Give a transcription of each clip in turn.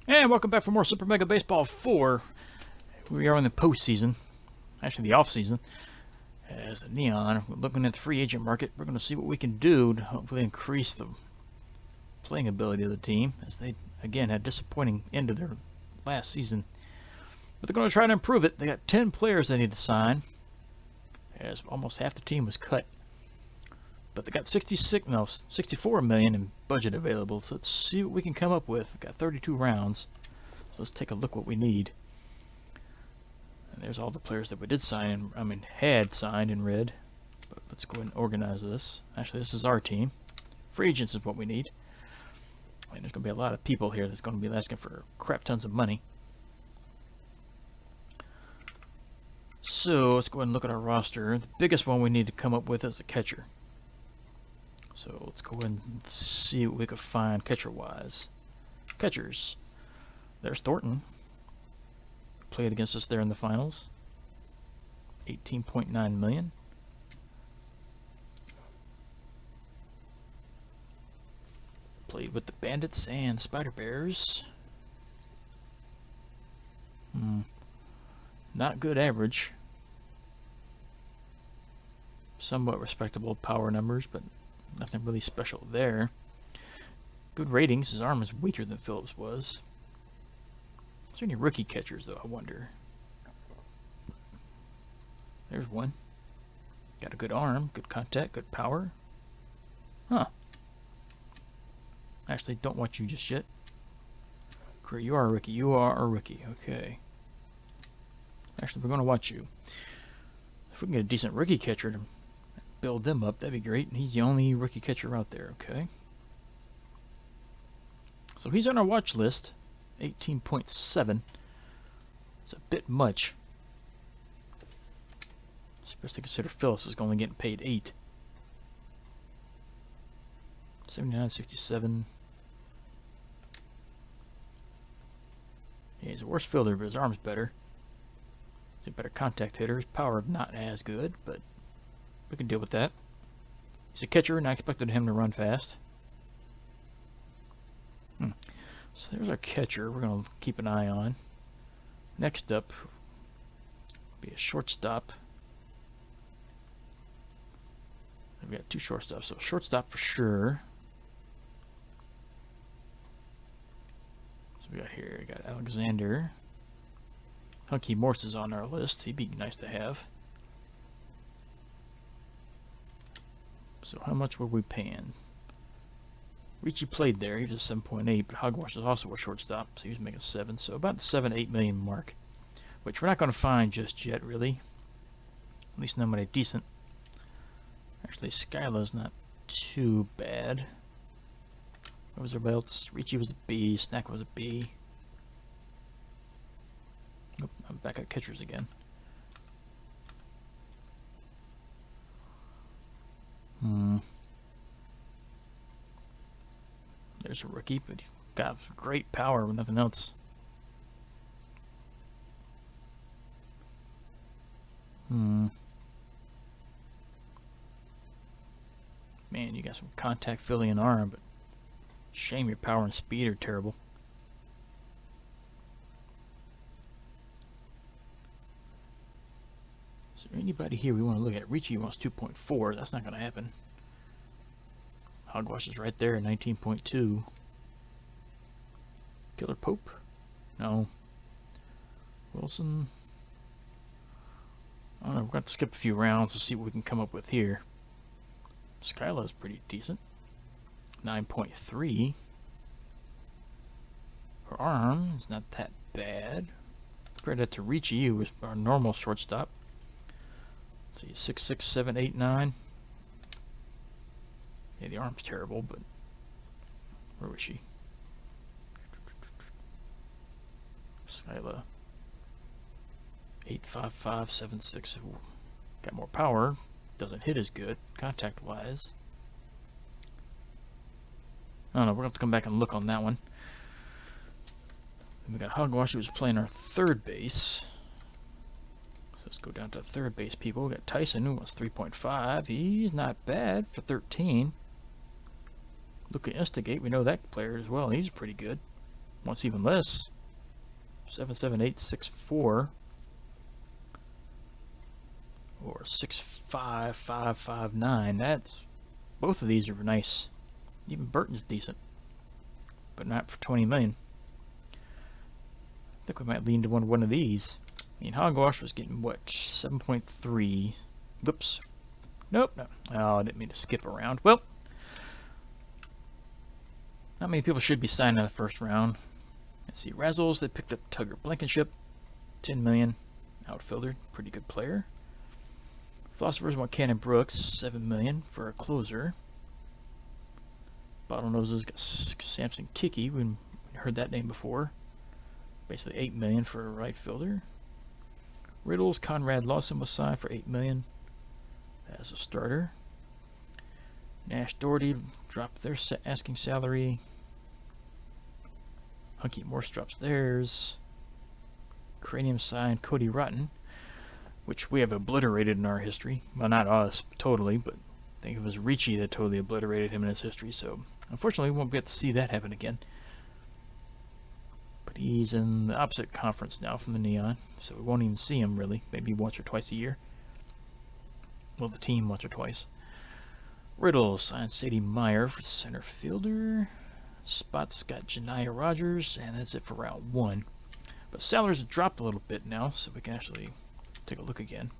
And welcome back for more Super Mega Baseball 4. We are in the postseason, actually the off-season. As a Neon, we're looking at the free agent market. We're going to see what we can do to hopefully increase the playing ability of the team, as they, again, had a disappointing end to their last season. But they're going to try to improve it. They got 10 players they need to sign, as almost half the team was cut. But they got 64 million in budget available. So let's see what we can come up with. Got 32 rounds. So let's take a look what we need. And there's all the players that we did sign, had signed in red. But let's go ahead and organize this. Actually, this is our team. Free agents is what we need. And there's going to be a lot of people here that's going to be asking for crap tons of money. So let's go ahead and look at our roster. The biggest one we need to come up with is a catcher. So let's go ahead and see what we can find catcher-wise. Catchers. There's Thornton. Played against us there in the finals. 18.9 million. Played with the Bandits and Spider Bears. Not good average. Somewhat respectable power numbers, but nothing really special there. Good ratings. His arm is weaker than Phillips was. Is there any rookie catchers, though, I wonder? There's one. Got a good arm, good contact, good power. Huh. Actually, don't watch you just yet. Great, you are a rookie. You are a rookie. Okay. Actually, we're going to watch you. If we can get a decent rookie catcher to build them up, that'd be great. And he's the only rookie catcher out there. Okay. So he's on our watch list. 18.7. It's a bit much. Especially consider Phillips is only getting paid 8. 79.67. Yeah, he's a worse fielder, but his arm's better. He's a better contact hitter. His power not as good, but we can deal with that. He's a catcher, and I expected him to run fast. So there's our catcher we're going to keep an eye on. Next up will be a shortstop. We've got 2 shortstops, so shortstop for sure. So we got here, we got Alexander. Hunky Morse is on our list. He'd be nice to have. So how much were we paying? Ricci played there. He was a 7.8, but Hogwash is also a shortstop, so he was making 7. So about the 7-8 million mark, which we're not going to find just yet, really. At least nobody decent. Actually, Skyla's not too bad. What was everybody else? Ricci was a B. Snack was a B. Oh, I'm back at catchers again. There's a rookie, but he got great power with nothing else. Man, you got some contact filling and arm, but shame your power and speed are terrible. Is there anybody here we want to look at? Ricci wants 2.4. That's not going to happen. Hogwash is right there at 19.2. Killer Pope? No. Wilson? I don't know. We're going to skip a few rounds to see what we can come up with here. Skyla's pretty decent. 9.3. Her arm is not that bad. Compare that to Ricci, who was our normal shortstop. Let's see, 6'6", 7, 8, 9. Yeah, the arm's terrible, but where was she? Skyla. 8'5", 7, 6. Got more power. Doesn't hit as good, contact-wise. I don't know, we're going to have to come back and look on that one. Then we got Hogwash, who was playing our third base. So let's go down to third base people. We got Tyson, who wants 3.5. He's not bad for 13. Look at Instigate. We know that player as well. He's pretty good. Wants even less. 77864 or 65559. That's both of these are nice. Even Burton's decent, but not for 20 million. I think we might lean to one of these. I mean, Hogwash was getting what, 7.3. Whoops. Nope. No. Oh, I didn't mean to skip around. Well, not many people should be signed in the first round. Let's see, Razzles, they picked up Tugger Blankenship, 10 million, outfielder, pretty good player. Philosophers want Cannon Brooks, 7 million for a closer. Bottlenoses got Samson Kiki, we heard that name before. Basically 8 million for a right fielder. Riddles, Conrad Lawson was signed for 8 million as a starter. Nash Doherty dropped their asking salary. Hunky Morse drops theirs. Cranium signed Cody Rotten, which we have obliterated in our history. Well, not us totally, but I think it was Ricci that totally obliterated him in his history. So, unfortunately, we won't get to see that happen again. But he's in the opposite conference now from the Neon, so we won't even see him really. Maybe once or twice a year. Well, the team once or twice. Riddle signed Sadie Meyer for center fielder. Spots got Janiyah Rogers, and that's it for round 1. But salaries have dropped a little bit now, so we can actually take a look again.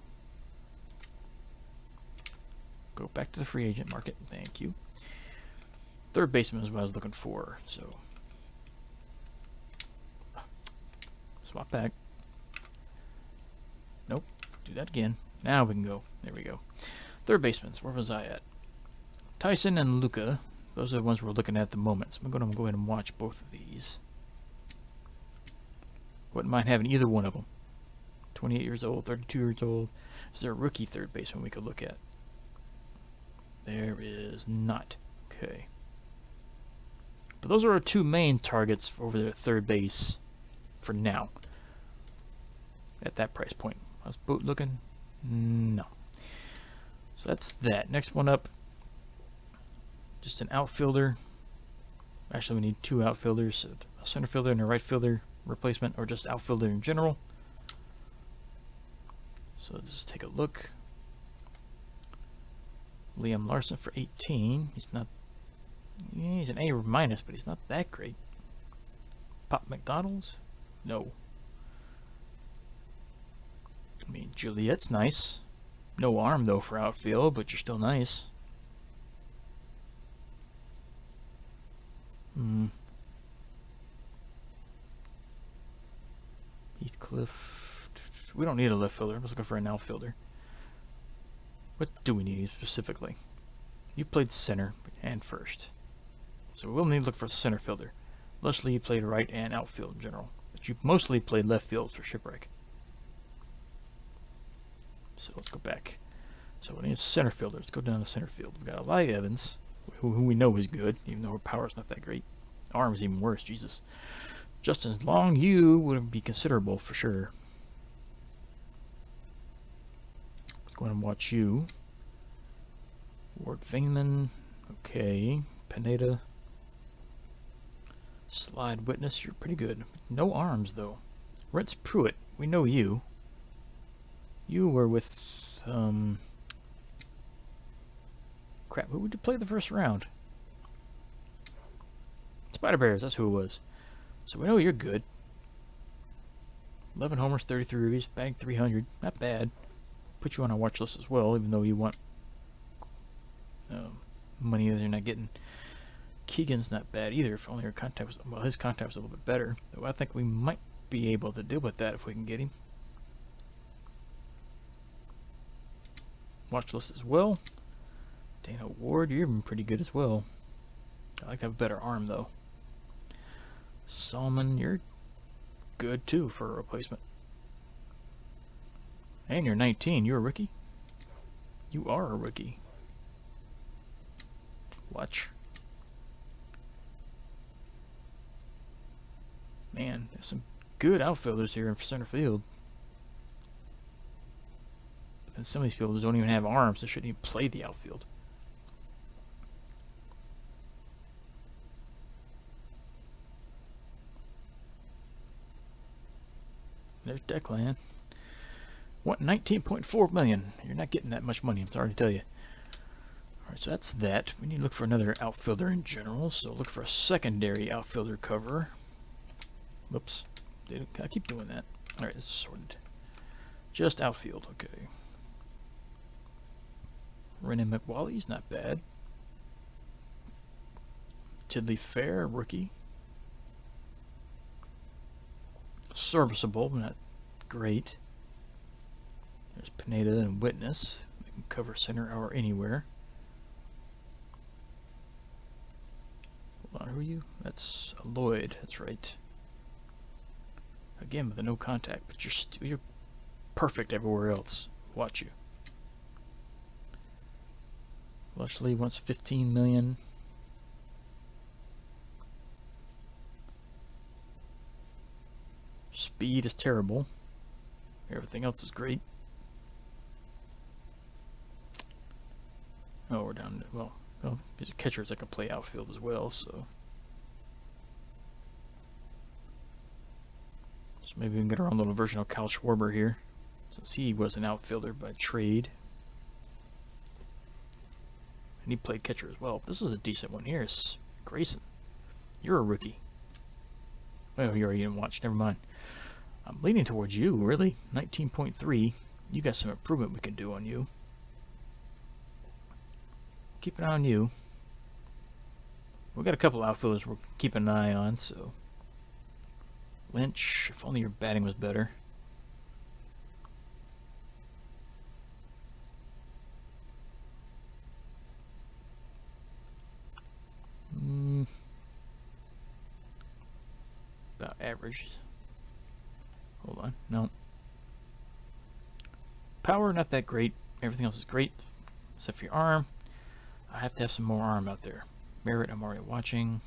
Go back to the free agent market. Thank you. Third baseman is what I was looking for, so swap back. Nope. Do that again. Now we can go. There we go. Third baseman. Where was I at? Tyson and Luca. Those are the ones we're looking at the moment. So I'm going to go ahead and watch both of these. Wouldn't mind having either one of them. 28 years old, 32 years old. Is there a rookie third baseman we could look at? There is not. Okay. But those are our two main targets over there at third base for now. At that price point. How's Boot looking? No. So that's that. Next one up. Just an outfielder. Actually, we need two outfielders. A center fielder and a right fielder replacement, or just outfielder in general. So let's take a look. Liam Larson for 18. He's not. He's an A minus, but he's not that great. Pop McDonald's? No. I mean, Juliet's nice. No arm though for outfield, but you're still nice. Heathcliff. We don't need a left fielder. I'm just looking for an outfielder. What do we need specifically? You played center and first. So we will need to look for a center fielder. Leslie, you played right and outfield in general. But you mostly played left field for Shipwreck. So let's go back. So we need a center fielder. Let's go down to center field. We've got Eli Evans, who we know is good, even though her power's not that great. Arm's even worse, Jesus. Justin Long, you would be considerable for sure. Let's go ahead and watch you. Ward Vingman, okay. Pineda. Slide Witness, you're pretty good. No arms though. Rentz Pruitt, we know you. You were with crap, who would you play the first round? Spider Bears, that's who it was. So we know you're good. 11 homers, 33 ribbies, batting 300. Not bad. Put you on our watch list as well, even though you want money that you're not getting. Keegan's not bad either. If only your contact was, well, his contact was a little bit better. Though I think we might be able to deal with that if we can get him. Watch list as well. Dana Ward, you're even pretty good as well. I like to have a better arm though. Solomon, you're good too for a replacement. And you're 19. You're a rookie? You are a rookie. Watch. Man, there's some good outfielders here in center field. And some of these people don't even have arms. They shouldn't even play the outfield. There's Declan. What, 19.4 million? You're not getting that much money, I'm sorry to tell you. Alright, so that's that. We need to look for another outfielder in general, so look for a secondary outfielder cover. Whoops. I keep doing that. Alright, this is sorted. Just outfield, okay. Renan McWally's not bad. Tidley Fair, rookie. Serviceable, but not great. There's Pineda and Witness. We can cover center or anywhere. Hold on, who are you? That's Lloyd, that's right. Again with a no contact, but you're perfect everywhere else. Watch you. Lushley wants 15 million. Speed is terrible. Everything else is great. Oh, we're down to, well, these are catchers that can play outfield as well, so maybe we can get our own little version of Kyle Schwarber here, since he was an outfielder by trade. And he played catcher as well. This is a decent one here. It's Grayson. You're a rookie. Oh, you already didn't watch. Never mind. I'm leaning towards you, really. 19.3. You got some improvement we can do on you. Keep an eye on you. We've got a couple outfielders we're keeping an eye on, so. Lynch, if only your batting was better. About average. Hold on, no. Power, not that great. Everything else is great, except for your arm. I have to have some more arm out there. Merritt, I'm already watching.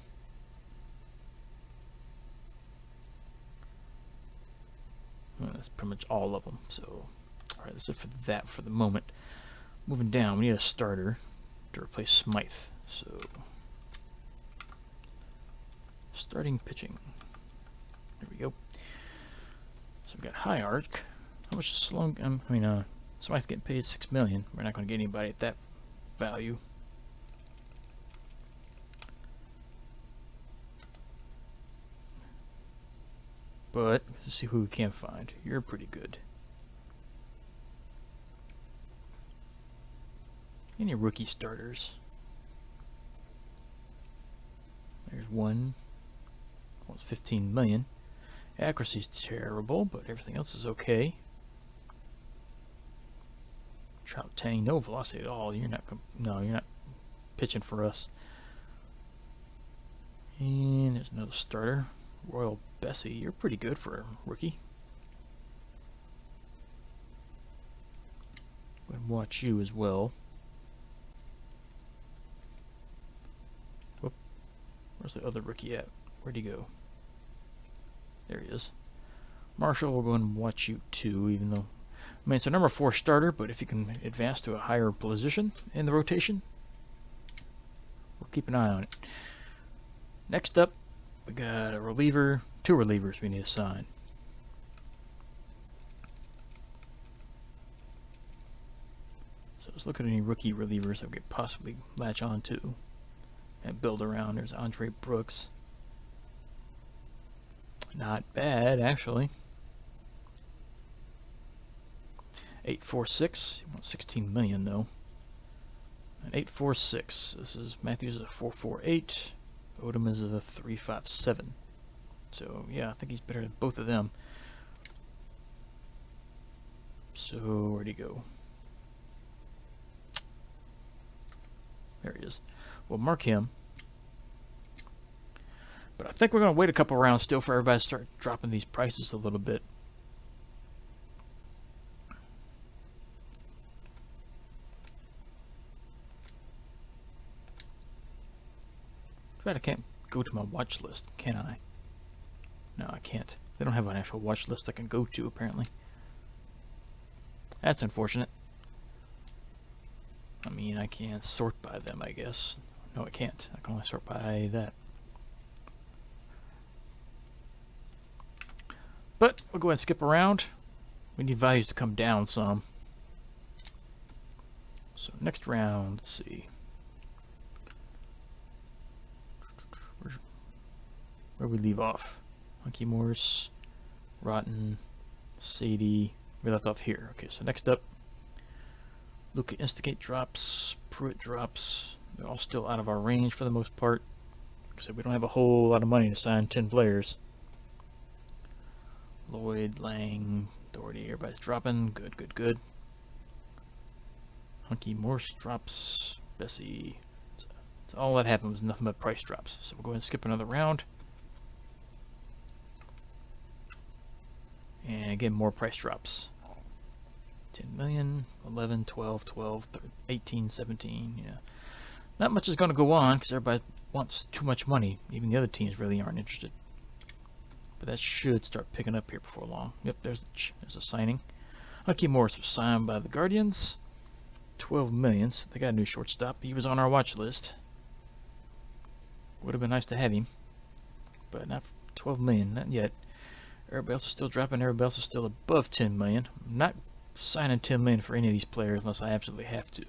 Well, that's pretty much all of them. So, alright, that's it for that for the moment. Moving down, we need a starter to replace Smythe. So, starting pitching. There we go. So we got High Arc. How much is Sloan? Smythe getting paid $6 million. We're not going to get anybody at that value. But let's see who we can find. You're pretty good. Any rookie starters? There's one. Wants 15 million. Accuracy's terrible, but everything else is okay. Trout Tang, no velocity at all. You're not pitching for us. And there's another starter. Royal Bessie, you're pretty good for a rookie. Go ahead and watch you as well. Whoop. Where's the other rookie at? Where'd he go? There he is. Marshall, we'll go and watch you too, even though, it's a number 4 starter, but if you can advance to a higher position in the rotation, we'll keep an eye on it. Next up, we got a reliever, 2 relievers we need to sign. So let's look at any rookie relievers that we could possibly latch on to and build around. There's Andre Brooks. Not bad, actually. 846. He wants 16 million though. And 846. This is Matthews is a 448. Odom is a 357. So yeah, I think he's better than both of them. So where'd he go? There he is. We'll mark him. But I think we're going to wait a couple rounds still for everybody to start dropping these prices a little bit. I can't go to my watch list, can I? No, I can't. They don't have an actual watch list I can go to, apparently. That's unfortunate. I can sort by them, I guess. No, I can't. I can only sort by that. But we'll go ahead and skip around. We need values to come down some. So next round, let's see. Where we leave off? Monkey Morse, Rotten, Sadie. We left off here. Okay, so next up, Luca Instigate drops, Pruitt drops. They're all still out of our range for the most part. Like I said, we don't have a whole lot of money to sign 10 players. Lloyd, Lang, Doherty, everybody's dropping. Good, good, good. Hunky Morse drops. Bessie. That's all that happened was nothing but price drops. So we'll go ahead and skip another round. And again, more price drops. 10 million, 11, 12, 12, 13, 18, 17. Yeah. Not much is going to go on because everybody wants too much money. Even the other teams really aren't interested. But that should start picking up here before long. Yep, there's a signing. Hunky Morris was signed by the Guardians. 12 million. So they got a new shortstop. He was on our watch list. Would have been nice to have him. But not 12 million, not yet. Everybody else is still dropping. Everybody else is still above 10 million. I'm not signing 10 million for any of these players unless I absolutely have to.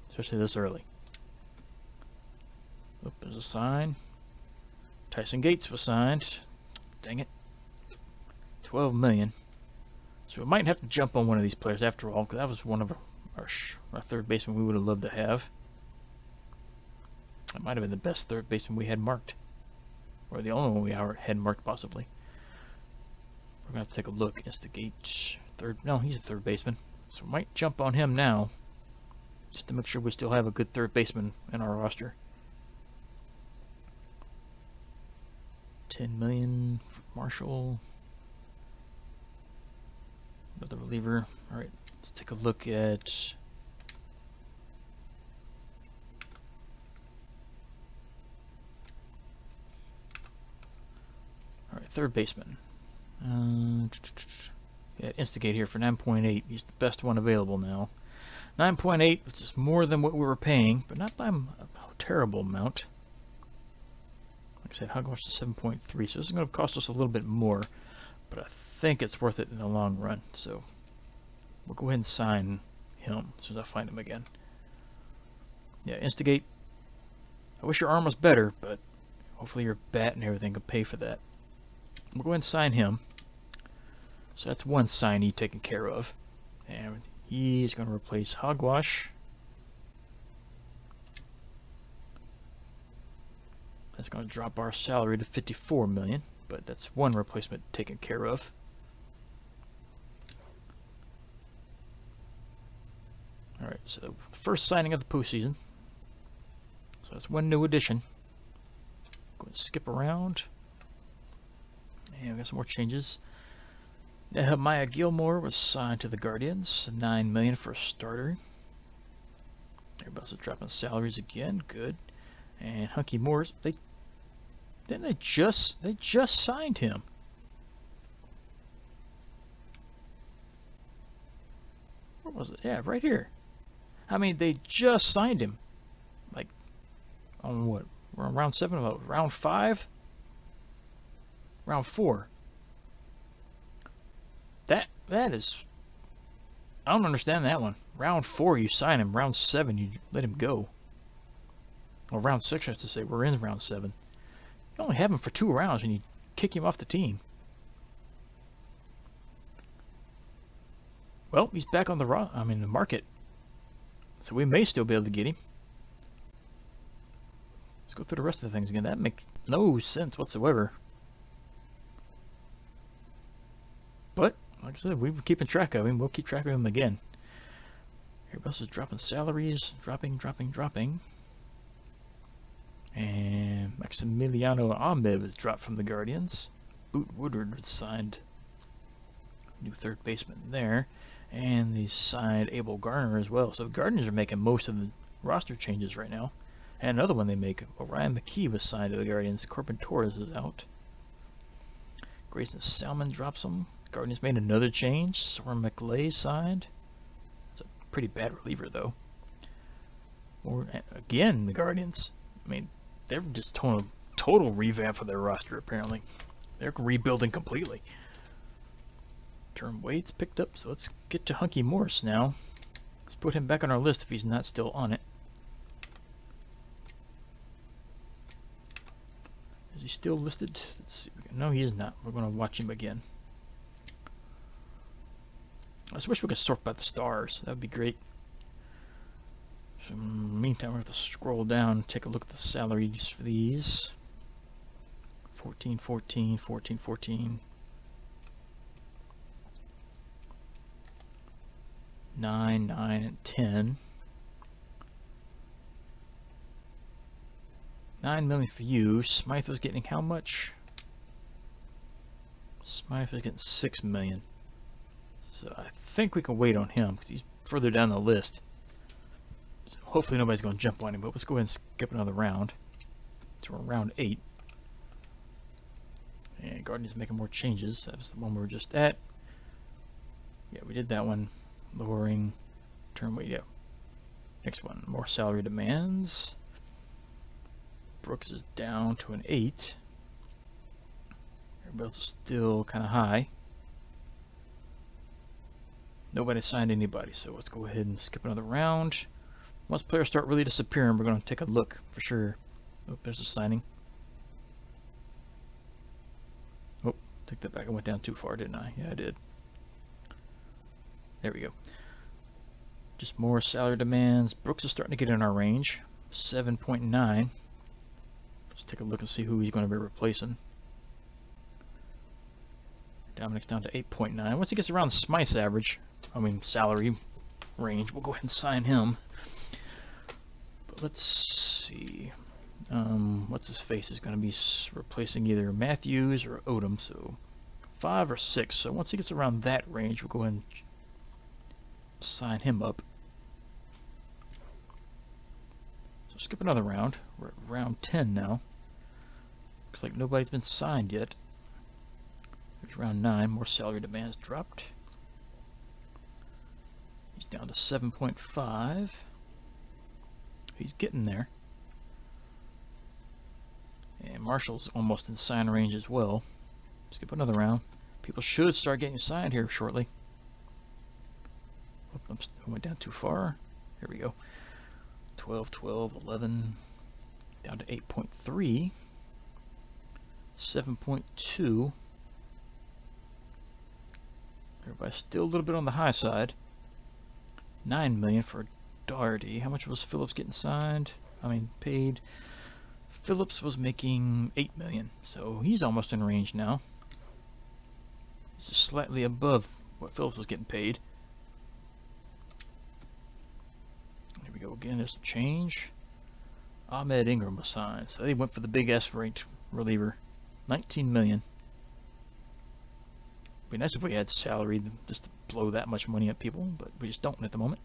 Especially this early. Oh, there's a sign. Tyson Gates was signed. Dang it. 12 million. So we might have to jump on one of these players after all, because that was one of our third baseman we would have loved to have. That might have been the best third baseman we had marked. Or the only one we had marked, possibly. We're going to have to take a look. Instigate. No, he's a third baseman. So we might jump on him now, just to make sure we still have a good third baseman in our roster. 10 million for Marshall. Another reliever. Alright, let's take a look at third baseman. Yeah, Instigate here for 9.8. He's the best one available now. 9.8, which is more than what we were paying, but not by a terrible amount. Like I said, Hogwash to 7.3, so this is going to cost us a little bit more, but I think it's worth it in the long run. So we'll go ahead and sign him as soon as I find him again. Yeah, Instigate. I wish your arm was better, but hopefully your bat and everything can pay for that. We'll go ahead and sign him. So that's one signee taken care of. And he's going to replace Hogwash. That's going to drop our salary to 54 million, but that's one replacement taken care of. Alright, so first signing of the postseason. So that's one new addition. Go ahead and skip around. And we got some more changes. Nehemiah Gilmore was signed to the Guardians. 9 million for a starter. Everybody else is dropping salaries again. Good. And Hunky Morris, they just signed him. Where was it? Yeah, right here. I mean, they just signed him. Like, on what? We're on round 7, about round 5? Round 4. That is... I don't understand that one. Round 4 you sign him. Round 7 you let him go. Or round 6 I have to say. We're in round 7. You only have him for 2 rounds and you kick him off the team. Well, he's back on the market. So we may still be able to get him. Let's go through the rest of the things again. That makes no sense whatsoever. But, like I said, we were keeping track of him. We'll keep track of him again. Everybody else is dropping salaries. Dropping. And Maximiliano Ahmed was dropped from the Guardians. Boot Woodard was signed. New third baseman there. And they signed Abel Garner as well. So the Guardians are making most of the roster changes right now. And another one they make, Orion McKee was signed to the Guardians. Corbin Torres is out. Grayson Salmon drops him. Guardians made another change. Soren McLay signed. That's a pretty bad reliever, though. Or again, the Guardians. I mean, they're just total revamp of their roster. Apparently, they're rebuilding completely. Term Wade's picked up, so let's get to Hunky Morris now. Let's put him back on our list if he's not still on it. Is he still listed? Let's see. No, he is not. We're going to watch him again. I just wish we could sort by the stars. That would be great. So in the meantime, we're going to have to scroll down and take a look at the salaries for these. 14, 14, 14, 14. 9, 9, and 10. 9 million for you. Smythe was getting how much? Smythe was getting 6 million. So I think we can wait on him because he's further down the list. So hopefully nobody's going to jump on him, but let's go ahead and skip another round. So we're round 8. And Guardian's making more changes. That was the one we were just at. Yeah, we did that one. Lowering term weight, yeah. Next one, more salary demands. Brooks is down to an 8. Everybody else is still kind of high. Nobody signed anybody, so let's go ahead and skip another round. Once players start really disappearing, we're going to take a look for sure. Oh, there's a signing. Oh, take that back. I went down too far, didn't I? Yeah, I did. There we go. Just more salary demands. Brooks is starting to get in our range. 7.9. Let's take a look and see who he's going to be replacing. Dominic's down to 8.9. Once he gets around Smythe's average, salary range, we'll go ahead and sign him. But let's see. What's his face is going to be replacing either Matthews or Odom. So 5 or 6. So once he gets around that range, we'll go ahead and sign him up. So skip another round. We're at round 10 now. Looks like nobody's been signed yet. There's round 9. More salary demands dropped. He's down to 7.5. He's getting there. And Marshall's almost in sign range as well. Skip another round. People should start getting signed here shortly. I went down too far. Here we go. 12, 12, 11. Down to 8.3. 7.2. Everybody's still a little bit on the high side. 9 million for Doherty. How much was Phillips getting signed? Paid. Phillips was making 8 million, so he's almost in range now. He's just slightly above what Phillips was getting paid. Here we go again. There's a change. Ahmed Ingram was signed, so they went for the big S-ranked reliever. 19 million. Be nice if we had salary just to blow that much money at people, but we just don't at the moment.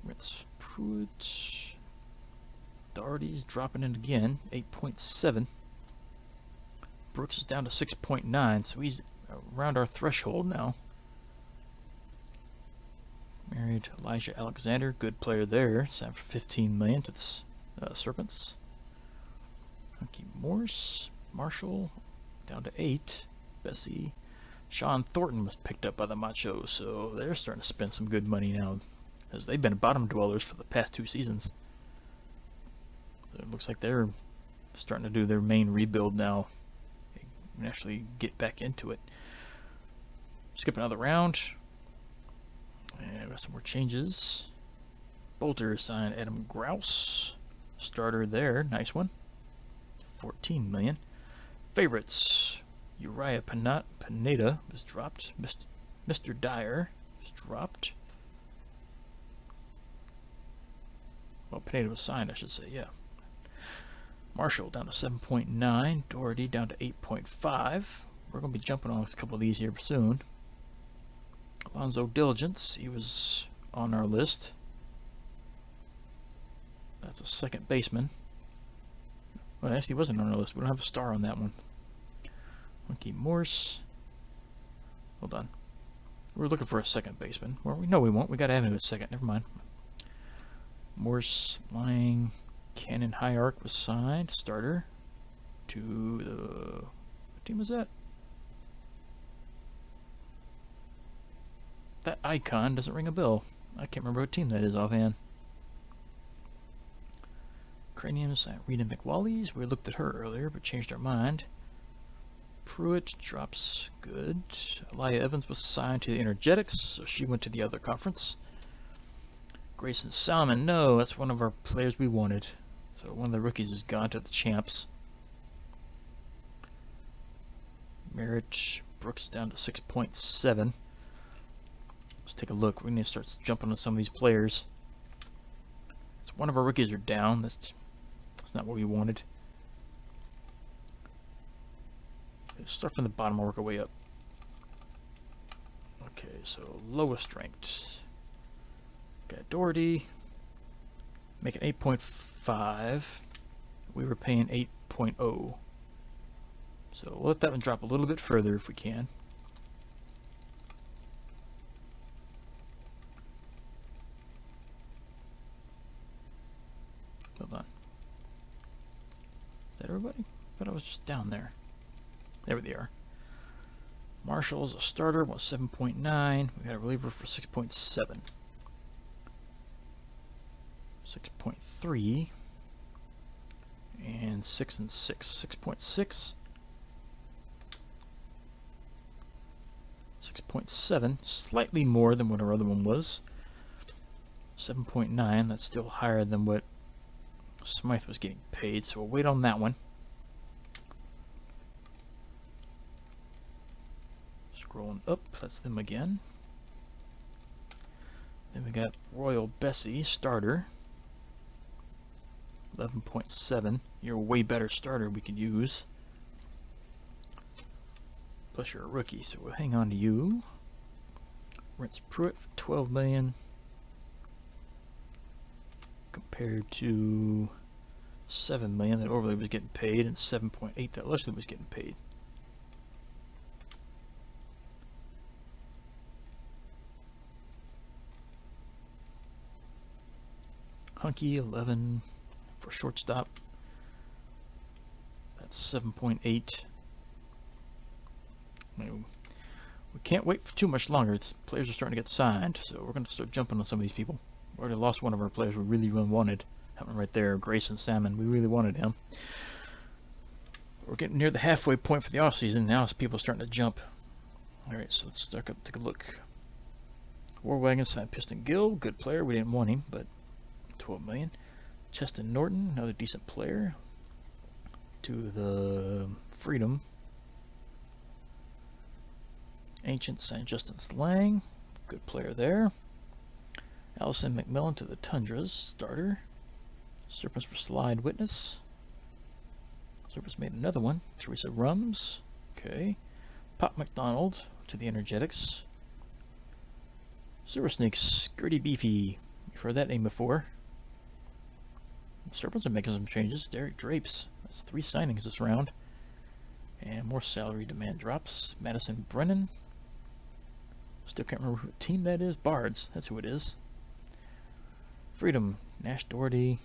Let's put Doherty's dropping in again, 8.7. Brooks is down to 6.9, so he's around our threshold now. Married Elijah Alexander, good player there. Signed for 15 million to the Serpents. Hunky Morse, Marshall, down to 8. Bessie. Sean Thornton was picked up by the Machos, so they're starting to spend some good money now, as they've been bottom dwellers for the past 2 seasons. So it looks like they're starting to do their main rebuild now and actually get back into it. Skip another round. And got some more changes. Bolter signed Adam Grouse. Starter there, nice one. 14 million. Favorites. Uriah Pineda was dropped. Mr. Dyer was dropped. Well, Pineda was signed, I should say, yeah. Marshall down to 7.9. Doherty down to 8.5. We're going to be jumping on a couple of these here soon. Alonzo Diligence, he was on our list. That's a second baseman. Well, actually, he wasn't on our list. We don't have a star on that one. Hunky Morse. Hold on. We're looking for a second baseman. Well, no, we won't. We got to have him at second. Never mind. Morse, Lang, Cannon, High Arc was signed. Starter. To the... What team was that? That icon doesn't ring a bell. I can't remember what team that is offhand. Craniums, Rita McWally's. We looked at her earlier, but changed our mind. Pruitt drops good. Elia Evans was signed to the Energetics, so she went to the other conference. Grayson Salmon, no, that's one of our players we wanted. So one of the rookies has gone to the champs. Merritt Brooks down to 6.7. Let's take a look. We need to start jumping on some of these players. So one of our rookies are down. That's not what we wanted. Let's start from the bottom and work our way up. Okay, so lowest ranked. Got Doherty. Make it 8.5. We were paying 8.0. So we'll let that one drop a little bit further if we can. Hold on. Is that everybody? I thought I was just down there. There they are. Marshall's a starter, was 7.9. We got a reliever for 6.7. 6.3. And 6 and 6. 6.6. 6.7, slightly more than what our other one was. 7.9, that's still higher than what Smythe was getting paid, so we'll wait on that one. Scrolling up, that's them again. Then we got Royal Bessie, starter. 11.7, you're a way better starter we could use. Plus you're a rookie, so we'll hang on to you. Rents Pruitt for 12 million compared to 7 million that Overley was getting paid and 7.8 that Leslie was getting paid. Hunky 11 for shortstop. That's 7.8. We can't wait for too much longer. Players are starting to get signed, so we're going to start jumping on some of these people. We already lost one of our players we really wanted. That one right there, Grayson Salmon. We really wanted him. We're getting near the halfway point for the offseason now, so people are starting to jump. Alright, so let's take a look. Warwagon signed Piston Gill, good player. We didn't want him, but 12 million. Cheston Norton, another decent player. To the Freedom. Ancient signed Justin Slang, good player there. Allison McMillan to the Tundras, starter. Serpents for Slide Witness. Serpents made another one. Teresa Rums, okay. Pop McDonald to the Energetics. Silver Snakes, Gertie Beefy. You've heard that name before. Serpents are making some changes. Derek Drapes, that's 3 signings this round. And more salary demand drops. Madison Brennan. Still can't remember what team that is. Bards, that's who it is. Freedom, Nash Doherty.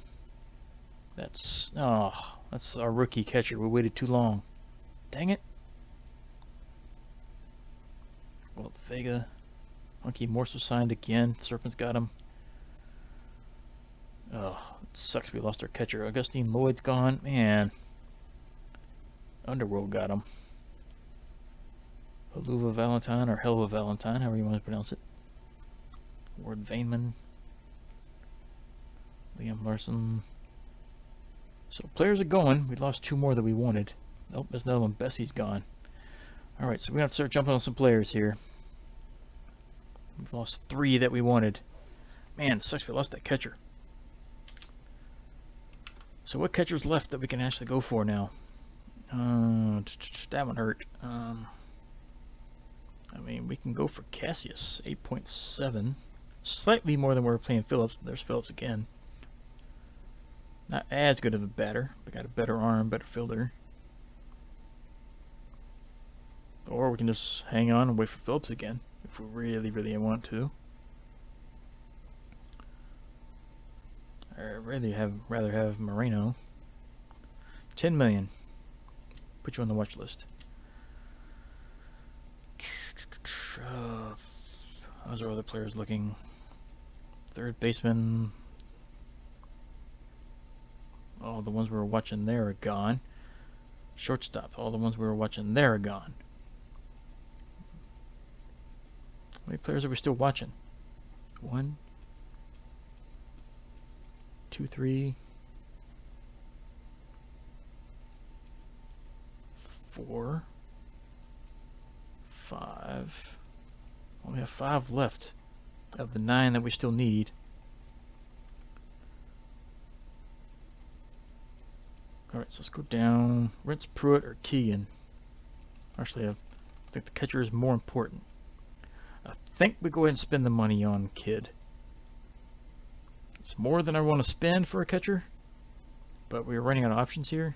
That's our rookie catcher. We waited too long. Dang it. Walt Vega. Hunky Morse was signed again. Serpents got him. Oh, it sucks we lost our catcher. Augustine Lloyd's gone. Man. Underworld got him. Haluva Valentine, or Helva Valentine, however you want to pronounce it. Ward Vainman. Liam Larson. So players are going. We lost 2 more that we wanted. Nope, there's another one. Bessie's gone. Alright, so we have to start jumping on some players here. We've lost 3 that we wanted. Man, it sucks we lost that catcher. So what catcher's left that we can actually go for now? That one hurt. I mean, we can go for Cassius, 8.7. Slightly more than we were playing Phillips. There's Phillips again. Not as good of a batter, but got a better arm, better fielder. Or we can just hang on and wait for Phillips again, if we really, really want to. I'd rather have Moreno. 10 million. Put you on the watch list. How's our other players looking? Third baseman. All the ones we were watching there are gone. Shortstop. All the ones we were watching there are gone. How many players are we still watching? 1, 2, 3, 4, 5. Only have 5 left of the 9 that we still need. Alright, so let's go down. Rince, Pruitt, or Keegan. Actually, I think the catcher is more important. I think we go ahead and spend the money on Kidd. It's more than I want to spend for a catcher, but we're running out of options here.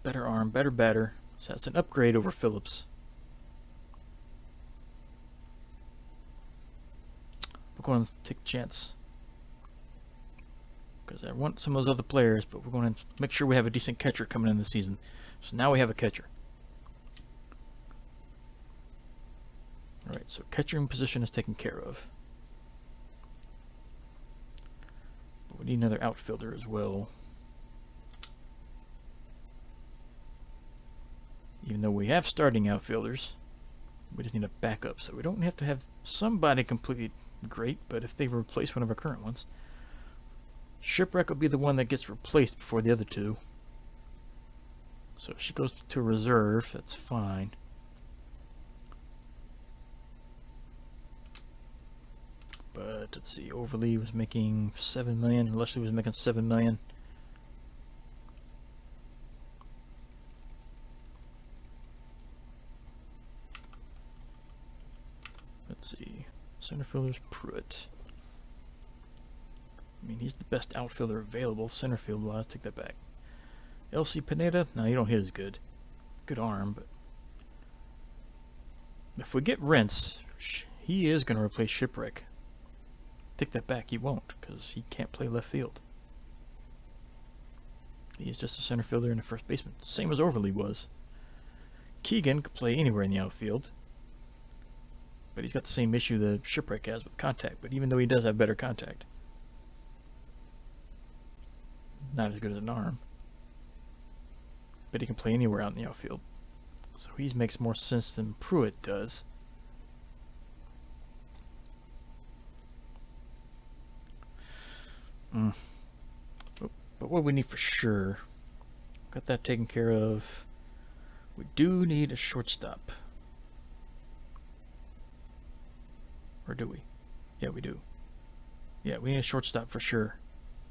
Better arm, better batter. So that's an upgrade over Phillips. We're going to take a chance, because I want some of those other players, but we're going to make sure we have a decent catcher coming in the season. So now we have a catcher. Alright, so catching position is taken care of. But we need another outfielder as well. Even though we have starting outfielders, we just need a backup. So we don't have to have somebody completely great, but if they replace one of our current ones. Shipwreck will be the one that gets replaced before the other two. So if she goes to reserve, that's fine. But let's see, Overly was making 7 million, Leslie was making 7 million. Let's see, center fielder's Pruitt. I mean, he's the best outfielder available. Center field, well, I'll take that back. LC Pineda, no, you don't hit as good. Good arm, but if we get Rents, he is going to replace Shipwreck. Take that back, he won't, because he can't play left field. He is just a center fielder and a first baseman, same as Overly was. Keegan could play anywhere in the outfield, but he's got the same issue that Shipwreck has with contact, but even though he does have better contact, not as good as an arm. But he can play anywhere out in the outfield. So he makes more sense than Pruitt does. But what we need for sure, got that taken care of. We do need a shortstop. Or do we? Yeah, we do. Yeah, we need a shortstop for sure,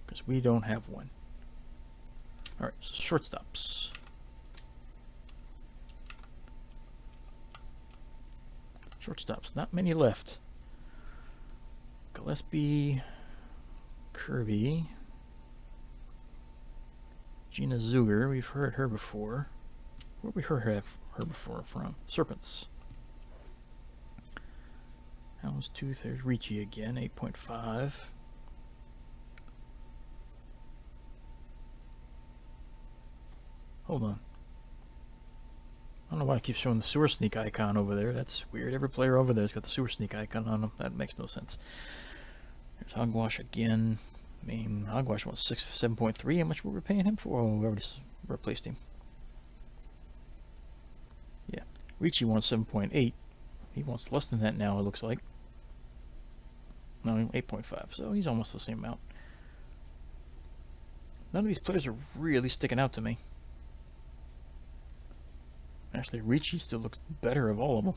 because we don't have one. Alright, so shortstops. Shortstops, not many left. Gillespie, Kirby, Gina Zuger, we've heard her before. Where have we heard her before from? Serpents. Houndstooth, there's Ricci again, 8.5. Hold on. I don't know why I keep showing the sewer sneak icon over there. That's weird. Every player over there's got the sewer sneak icon on them. That makes no sense. There's Hogwash again. I mean, Hogwash wants 7.3. How much were we paying him for? Oh, we already replaced him. Yeah. Ricci wants 7.8. He wants less than that now, it looks like. No, 8.5. So he's almost the same amount. None of these players are really sticking out to me. Actually, Ricci still looks better of all of them.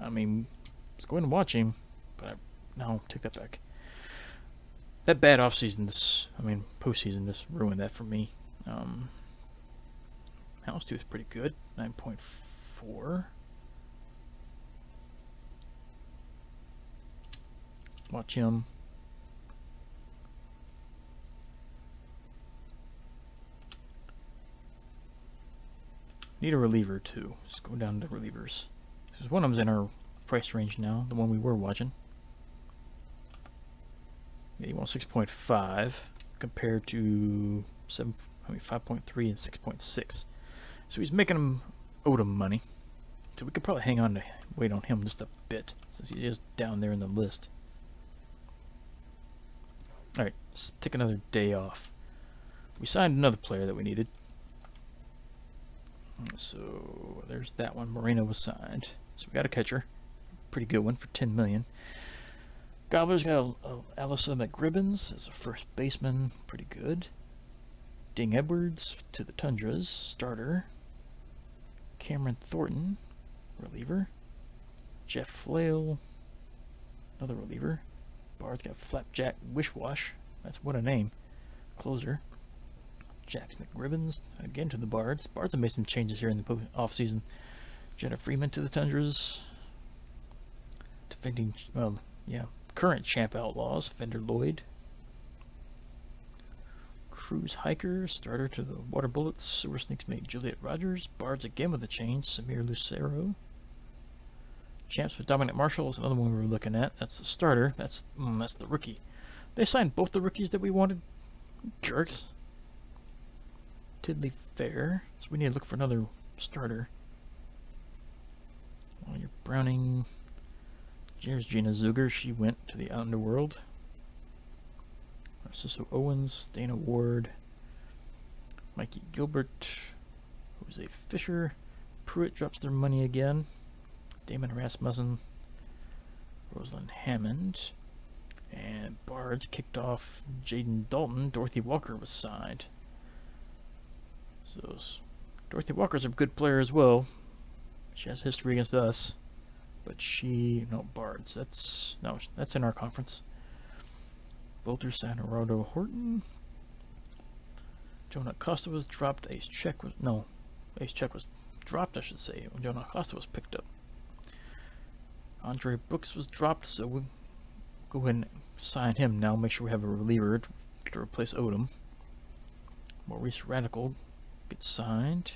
I mean, let's go ahead and watch him, but no, take that back. That bad offseason, postseason, this ruined that for me. Houndstooth pretty good, 9.4. Watch him. Need a reliever too. Just go down to relievers. Because one of them's in our price range now, the one we were watching. Yeah, he wants 6.5 compared to 5.3 and 6.6. So he's making him Odom money. So we could probably hang on to wait on him just a bit since he is down there in the list. Alright, let's take another day off. We signed another player that we needed. So there's that one. Moreno was signed. So we got a catcher. Pretty good one for 10 million. Gobbler's got Alyssa McGribbons as a first baseman. Pretty good. Ding Edwards to the Tundras. Starter. Cameron Thornton. Reliever. Jeff Flail. Another reliever. Bard's got Flapjack Wishwash. That's what a name. Closer. Jax McGribbons again to the Bards. Bards have made some changes here in the off-season. Jenna Freeman to the Tundras. Defending, well, yeah, current champ Outlaws. Fender Lloyd. Cruz Hiker, starter to the Water Bullets. Sewer Sneaks made Juliet Rogers. Bards again with a change. Samir Lucero. Champs with Dominic Marshall is another one we were looking at. That's the starter. That's the rookie. They signed both the rookies that we wanted. Jerks. Tiddly Fair. So we need to look for another starter. Well, you're Browning. Here's Gina Zuger. She went to the Underworld. Narciso Owens. Dana Ward. Mikey Gilbert. Jose Fisher. Pruitt drops their money again. Damon Rasmussen. Rosalind Hammond. And Bards kicked off Jaden Dalton. Dorothy Walker was signed. So Dorothy Walker's a good player as well. She has history against us, but Bards. That's in our conference. Boulder signed Gerardo Horton. Jonah Costa was dropped. Ace Check was dropped, I should say. When Jonah Costa was picked up. Andre Brooks was dropped, so we'll go ahead and sign him now. Make sure we have a reliever to replace Odom. Maurice Radical gets signed.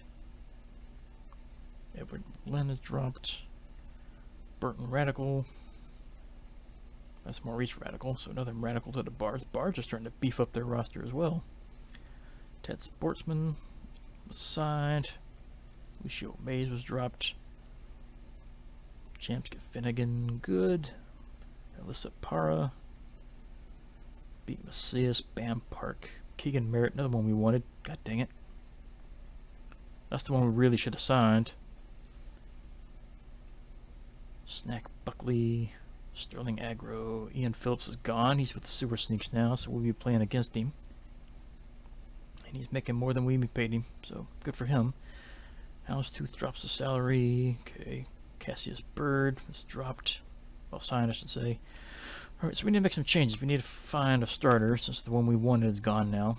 Edward Lynn is dropped. Burton Radical. That's Maurice Radical, so another Radical to the Bards. Bards are starting to beef up their roster as well. Ted Sportsman was signed. Lucio Mays was dropped. Champs get Finnegan, good. Alyssa Para. Beat Macias, Bam Park. Keegan Merritt, another one we wanted. God dang it. That's the one we really should have signed. Snack Buckley. Sterling Agro. Ian Phillips is gone. He's with the Sewer Sneaks now, so we'll be playing against him. And he's making more than we paid him, so good for him. Houndstooth drops the salary. Okay. Cassius Bird was dropped. Well, signed, I should say. Alright, so we need to make some changes. We need to find a starter since the one we wanted is gone now.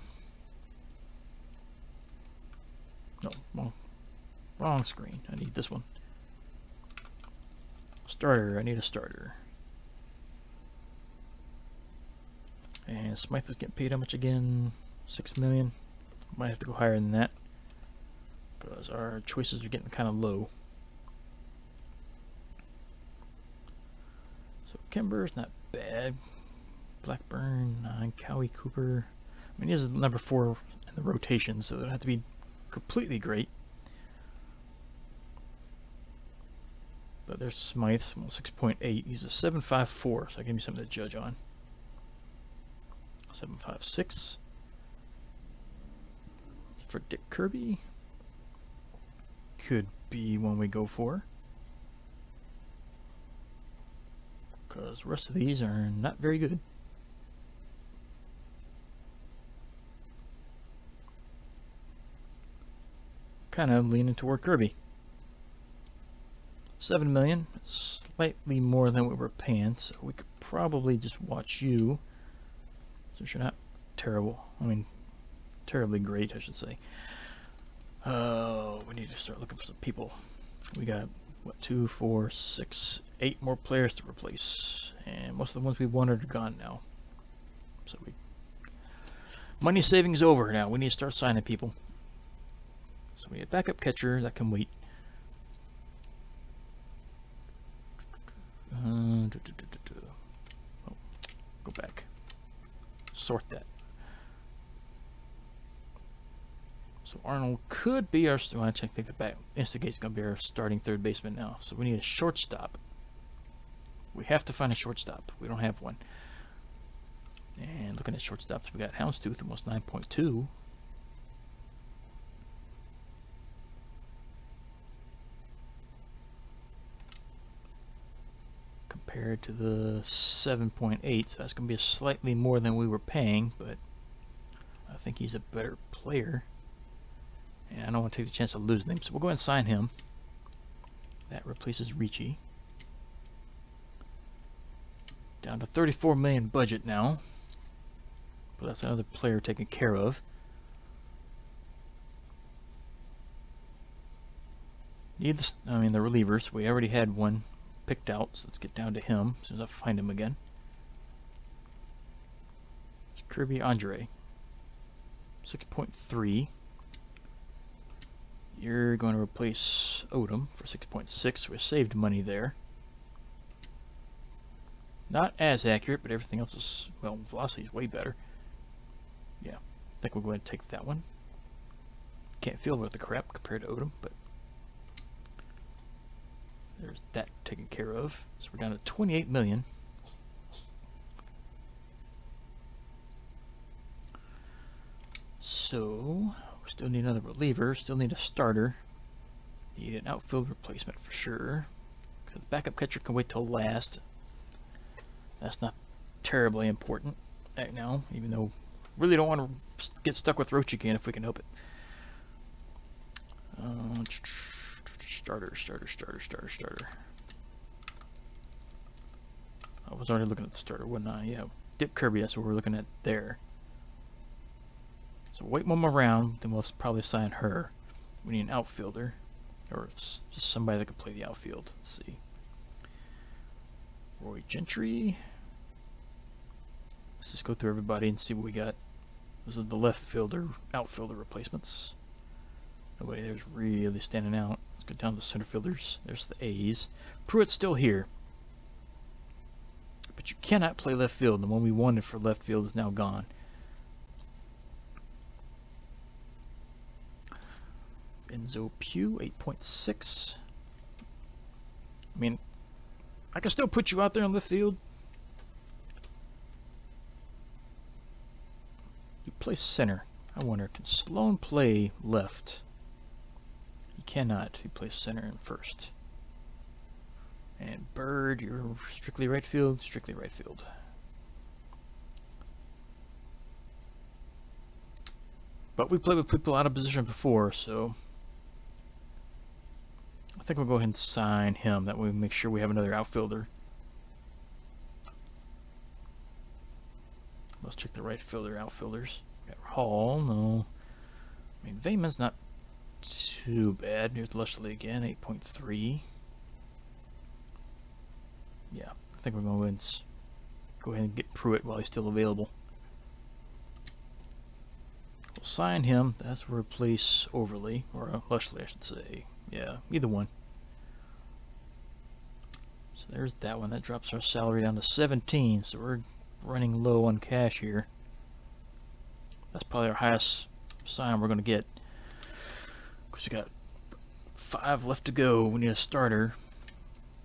No, wrong screen. I need this one. Starter. I need a starter. And Smythe was getting paid how much again? 6 million. Might have to go higher than that because our choices are getting kind of low. So Kimber's not bad. Blackburn, 9. Cowie Cooper. I mean, he is number 4 in the rotation, so it would have to be completely great. But there's Smythe, 6.8. He's a 7.54, so I give me something to judge on. 7.56 for Dick Kirby. Could be one we go for. Because the rest of these are not very good. Kind of leaning toward Kirby. 7 million. It's slightly more than we were paying, so we could probably just watch you. Since you're not terrible. I mean, terribly great, I should say. We need to start looking for some people. We got, what, 2, 4, 6, 8 more players to replace. And most of the ones we wanted are gone now. So money saving's over now. We need to start signing people. So we need a backup catcher that can wait. Oh, go back. Sort that. So Arnold could be our. Well, I take the back. Instigate's going to be our starting third baseman now. So we need a shortstop. We have to find a shortstop. We don't have one. And looking at shortstops, we got Houndstooth, almost 9.2. Compared to the 7.8, so that's going to be slightly more than we were paying, but I think he's a better player. And I don't want to take the chance of losing him, so we'll go ahead and sign him. That replaces Ricci. Down to 34 million budget now. But that's another player taken care of. Need the relievers. We already had one picked out, so let's get down to him as soon as I find him again. It's Kirby Andre. 6.3. You're going to replace Odom for 6.6. We saved money there. Not as accurate, but everything else is, well, velocity is way better. Yeah, I think we'll go ahead and take that one. Can't feel worth the crap compared to Odom, but there's that taken care of. So we're down to 28 million. So we still need another reliever, still need a starter. Need an outfield replacement for sure. So the backup catcher can wait till last. That's not terribly important right now, even though really don't want to get stuck with Roach again if we can help it. Starter. I was already looking at the starter, wasn't I? Yeah, Dip Kirby, that's what we're looking at there. So wait one more round, then we'll probably sign her. We need an outfielder, or just somebody that could play the outfield. Let's see. Roy Gentry. Let's just go through everybody and see what we got. This is the left fielder, outfielder replacements. Nobody there's really standing out. Let's go down to the center fielders. There's the A's. Pruitt's still here. But you cannot play left field. The one we wanted for left field is now gone. Enzo Pugh, 8.6. I mean, I can still put you out there in left field. You play center. I wonder, can Sloan play left? He cannot. He plays center and first. And Bird, you're strictly right field. Strictly right field. But we played with people out of position before, so I think we'll go ahead and sign him. That way we make sure we have another outfielder. Let's check the right fielder, outfielders. Got Hall, no. I mean, Vayman's not too bad. Here's Lushley again, 8.3. Yeah, I think we're going to go ahead and get Pruitt while he's still available. We'll sign him. That's to replace Overly, or Lushley, I should say. Yeah, either one. So there's that one. That drops our salary down to 17. So we're running low on cash here. That's probably our highest sign we're going to get. Because we got 5 left to go. We need a starter.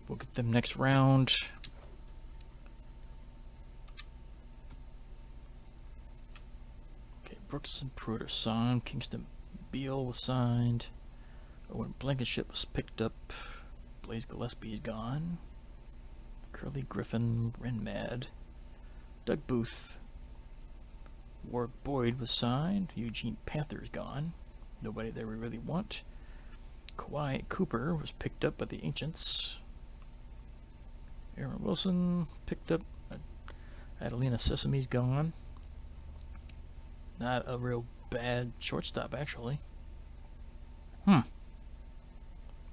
We'll get them next round. Okay, Brooks and Pruitt are signed. Kingston Beal was signed. Owen Blankenship was picked up. Blaze Gillespie is gone. Curly Griffin, Renmad. Doug Booth. Ward Boyd was signed. Eugene Panther's gone. Nobody there we really want. Kawhi Cooper was picked up by the Ancients. Aaron Wilson picked up. Adelina Sesame's gone. Not a real bad shortstop, actually. We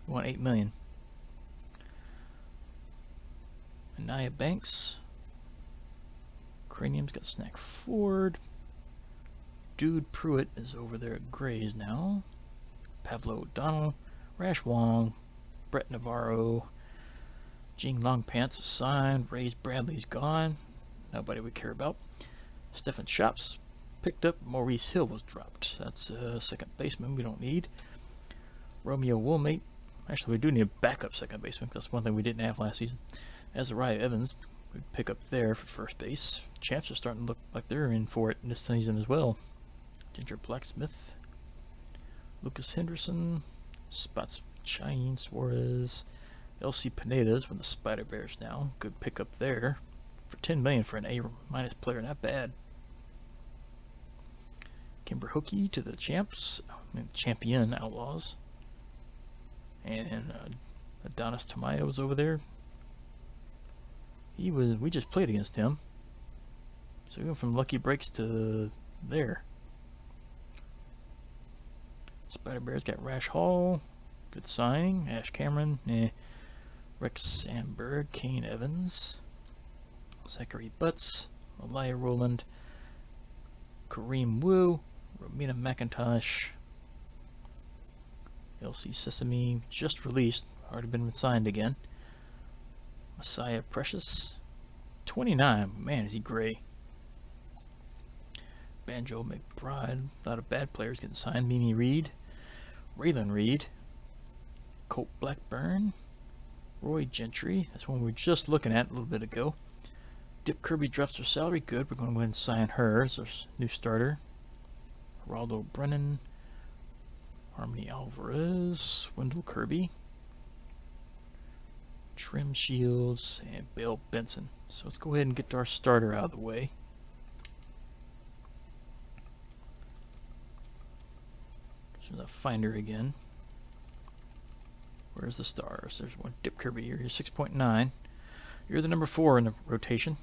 want $8 million. Anaya Banks. Cranium's got Snack Ford. Dude Pruitt is over there at Grays now. Pavlo O'Donnell. Rash Wong. Brett Navarro. Jing Long Pants was signed. Ray Bradley's gone. Nobody we care about. Stephen Shops picked up. Maurice Hill was dropped. That's a second baseman we don't need. Romeo Woolmate. Actually, we do need a backup second baseman. That's one thing we didn't have last season. Azariah Evans, we pick up there for first base. Champs are starting to look like they're in for it this season as well. Ginger Blacksmith. Lucas Henderson. Spots Chain Suarez. LC Pineda's with the Spider Bears now. Good pickup there. For $10 million for an A- player, not bad. Kimber Hookey to the Champion Outlaws. And Adonis Tamayo was over there. We just played against him. So we went from lucky breaks to there. Spider Bears got Rash Hall. Good signing. Ash Cameron. Rex Sandberg. Kane Evans. Zachary Butts. Elia Rowland. Kareem Wu. Romina McIntosh. LC Sesame, just released, already been signed again. Messiah Precious, 29, man is he gray. Banjo McBride, a lot of bad players getting signed. Mimi Reed, Raylan Reed, Colt Blackburn, Roy Gentry, that's one we were just looking at a little bit ago. Dip Kirby drops her salary, good, we're going to go ahead and sign her as our new starter. Geraldo Brennan, Harmony Alvarez, Wendell Kirby, Trim Shields, and Bill Benson. So let's go ahead and get our starter out of the way. There's a finder again. Where's the stars? There's one. Dip Kirby here. You're 6.9. You're the number 4 in the rotation.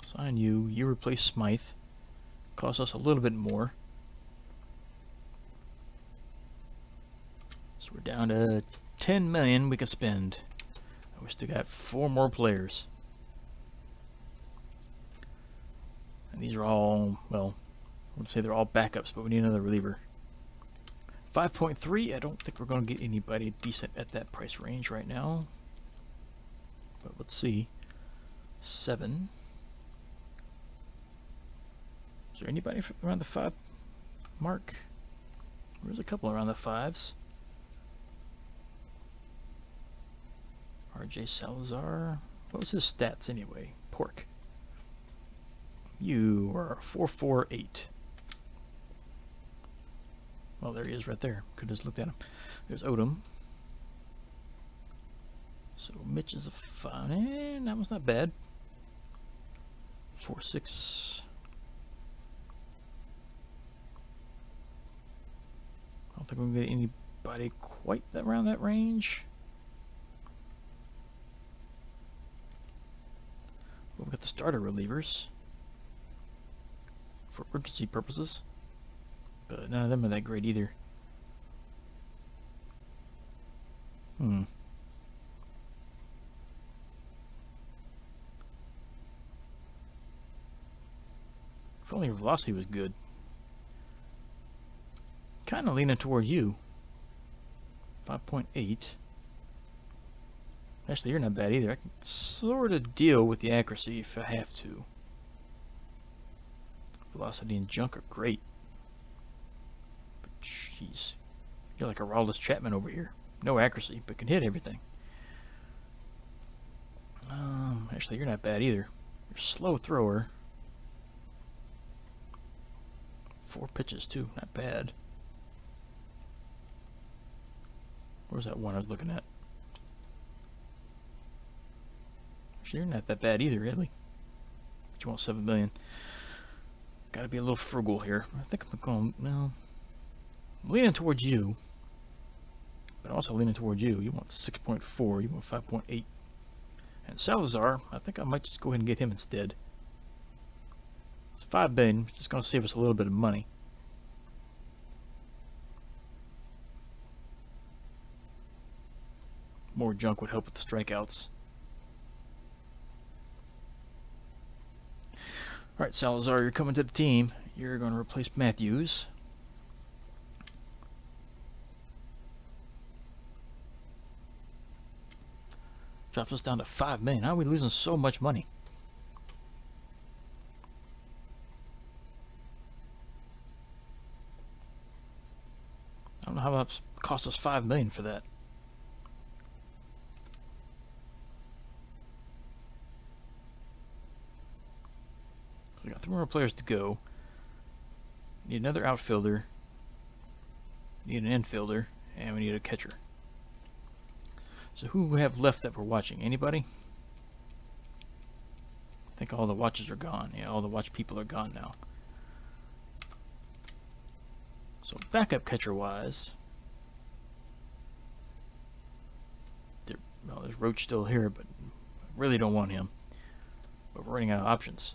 Sign you. You replace Smythe. Costs us a little bit more. So we're down to 10 million we can spend. And we still got 4 more players. And these are all, well, I would say they're all backups, but we need another reliever. 5.3, I don't think we're going to get anybody decent at that price range right now. But let's see. 7. Is there anybody around the 5 mark? There's a couple around the 5s. RJ Salazar. What was his stats anyway? Pork. You are 448. Well, there he is right there. Could have just looked at him. There's Odom. So Mitch is a 5. And that was not bad. 4.6. I don't think we're going to get anybody quite around that range. But we've got the starter relievers for urgency purposes. But none of them are that great either. If only your velocity was good. Kind of leaning toward you. 5.8. Actually, you're not bad either. I can sort of deal with the accuracy if I have to. Velocity and junk are great. But jeez. You're like a Aroldis Chapman over here. No accuracy, but can hit everything. Actually, you're not bad either. You're a slow thrower. 4 pitches too, not bad. Where's that one I was looking at? Actually, you're not that bad either, really. But you want 7 million. Gotta be a little frugal here. I think I'm going, well, I'm leaning towards you. But also leaning towards you. You want 6.4, you want 5.8. And Salazar, I think I might just go ahead and get him instead. It's 5 billion, which is going to save us a little bit of money. More junk would help with the strikeouts. Alright, Salazar, you're coming to the team. You're going to replace Matthews. Drops us down to $5 million. How are we losing so much money? I don't know how that's cost us $5 million for that. We got 3 more players to go. Need another outfielder. Need an infielder, and we need a catcher. So who we have left that we're watching? Anybody? I think all the watches are gone. Yeah, all the watch people are gone now. So backup catcher wise, well, there's Roach still here, but I really don't want him. But we're running out of options.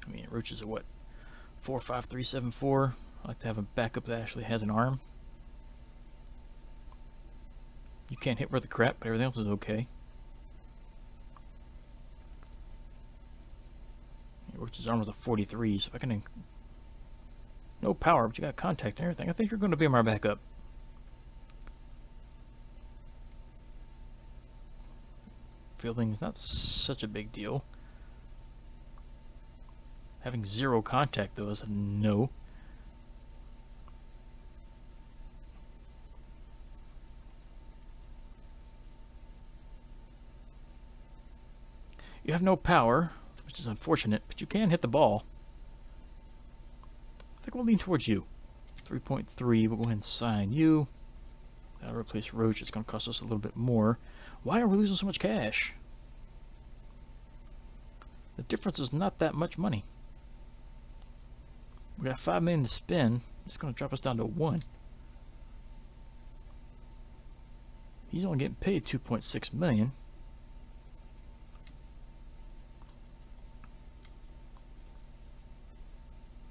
I mean, Roach is a what? 4.5374. I like to have a backup that actually has an arm. You can't hit worth the crap, but everything else is okay. Roach's arm was a 43, so if I can... No power, but you got contact and everything. I think you're going to be my backup. Fielding's not such a big deal. Having 0 contact, though, is a no. You have no power, which is unfortunate, but you can hit the ball. I think we'll lean towards you. 3.3, we'll go ahead and sign you. That'll replace Roach. It's going to cost us a little bit more. Why are we losing so much cash? The difference is not that much money. We got $5 million to spend. It's going to drop us down to 1. He's only getting paid $2.6 million.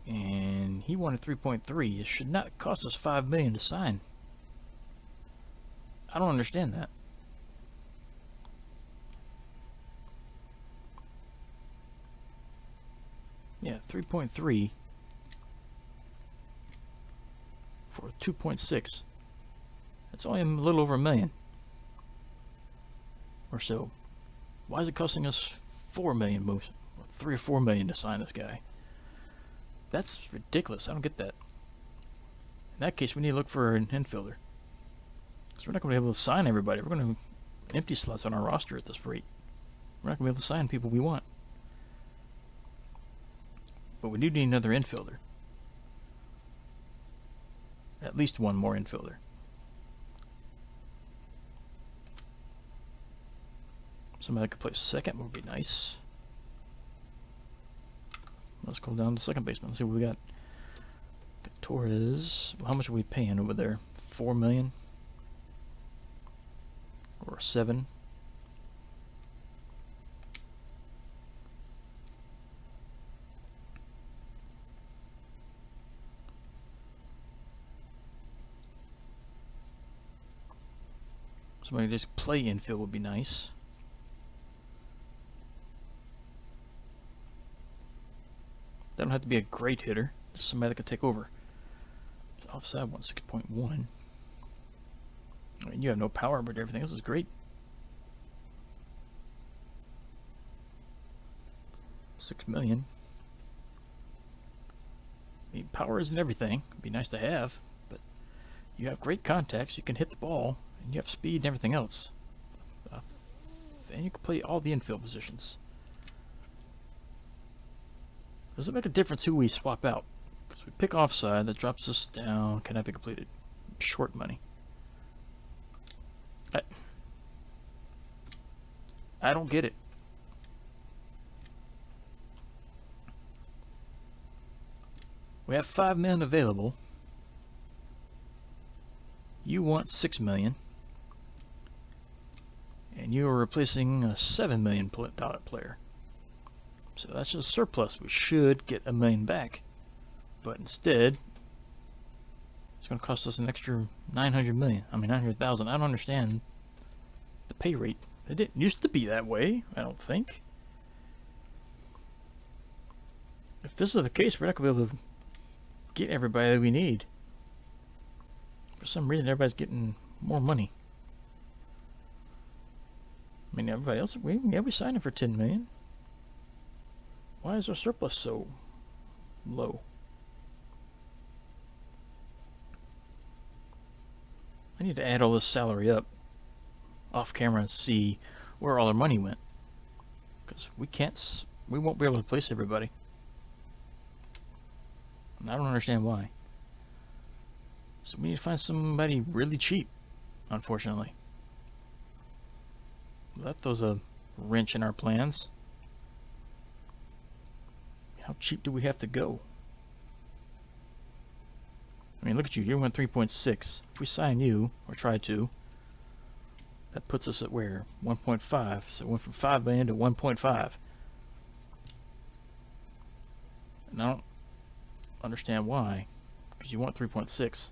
And he wanted 3.3. It should not cost us $5 million to sign. I don't understand that. Yeah, 3.3 for 2.6. That's only a little over $1 million or so. Why is it costing us $4 million, most, or $3 or $4 million to sign this guy? That's ridiculous. I don't get that. In that case, we need to look for an infielder. Because we're not going to be able to sign everybody. We're going to have empty slots on our roster at this rate. We're not going to be able to sign people we want. But we do need another infielder. At least one more infielder. Somebody that could play second would be nice. Let's go down to second baseman. Let's see what we got. Torres. Well, how much are we paying over there? $4 million? Or 7? Somebody just play infield would be nice. They don't have to be a great hitter. Just somebody that could take over. So offside 6.1. I mean, you have no power, but everything else is great. $6 million. I mean, power isn't everything. It'd be nice to have, but you have great contacts. You can hit the ball, and you have speed and everything else. And you can play all the infield positions. Does it make a difference who we swap out? Because we pick offside, that drops us down. Cannot be completed. Short money. I don't get it. We have $5 million available. You want $6 million. And you are replacing a $7 million player. So that's just surplus. We should get $1 million back. But instead, it's going to cost us an extra $900,000. I don't understand the pay rate. It didn't used to be that way, I don't think. If this is the case, we're not going to be able to get everybody that we need. For some reason, everybody's getting more money. I mean, everybody else, we signed him for 10 million. Why is our surplus so low? I need to add all this salary up off camera and see where all our money went, because we won't be able to place everybody, and I don't understand why. So we need to find somebody really cheap, unfortunately. That throws a wrench in our plans. How cheap do we have to go? I mean, look at you. You went 3.6. If we sign you, or try to, that puts us at where? 1.5. So it went from 5 million to 1.5. And I don't understand why, because you want 3.6.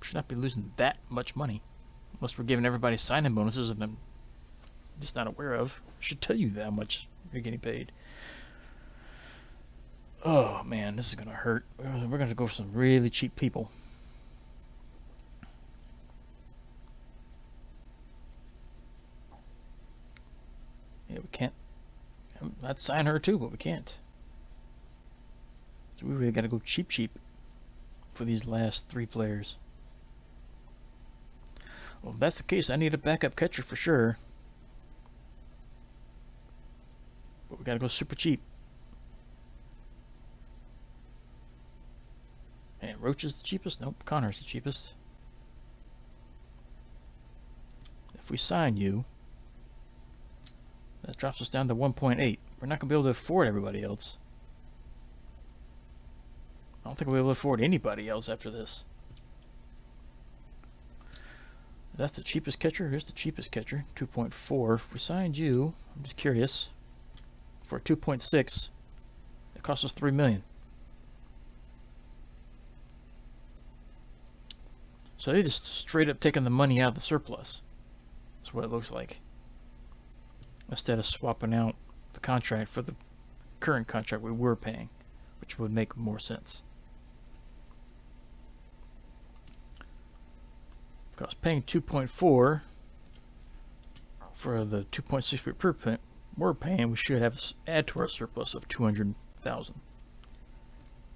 Should not be losing that much money, unless we're giving everybody sign-in bonuses and I'm just not aware of. I should tell you how much you're getting paid. Oh man, this is gonna hurt. We're gonna go for some really cheap people. Yeah, we can't. I'd sign her too, but we can't. So we really gotta go cheap for these last 3 players. Well, if that's the case, I need a backup catcher for sure. But we gotta go super cheap. And Roach is the cheapest? Nope, Connor's the cheapest. If we sign you, that drops us down to 1.8. We're not gonna be able to afford everybody else. I don't think we'll be able to afford anybody else after this. That's the cheapest catcher. Here's the cheapest catcher, 2.4. If we signed you, I'm just curious, for 2.6, it costs us 3 million. So they just straight up taking the money out of the surplus. That's what it looks like. Instead of swapping out the contract for the current contract we were paying, which would make more sense. Because paying 2.4 for the 2.6 we're paying, we should have add to our surplus of 200,000.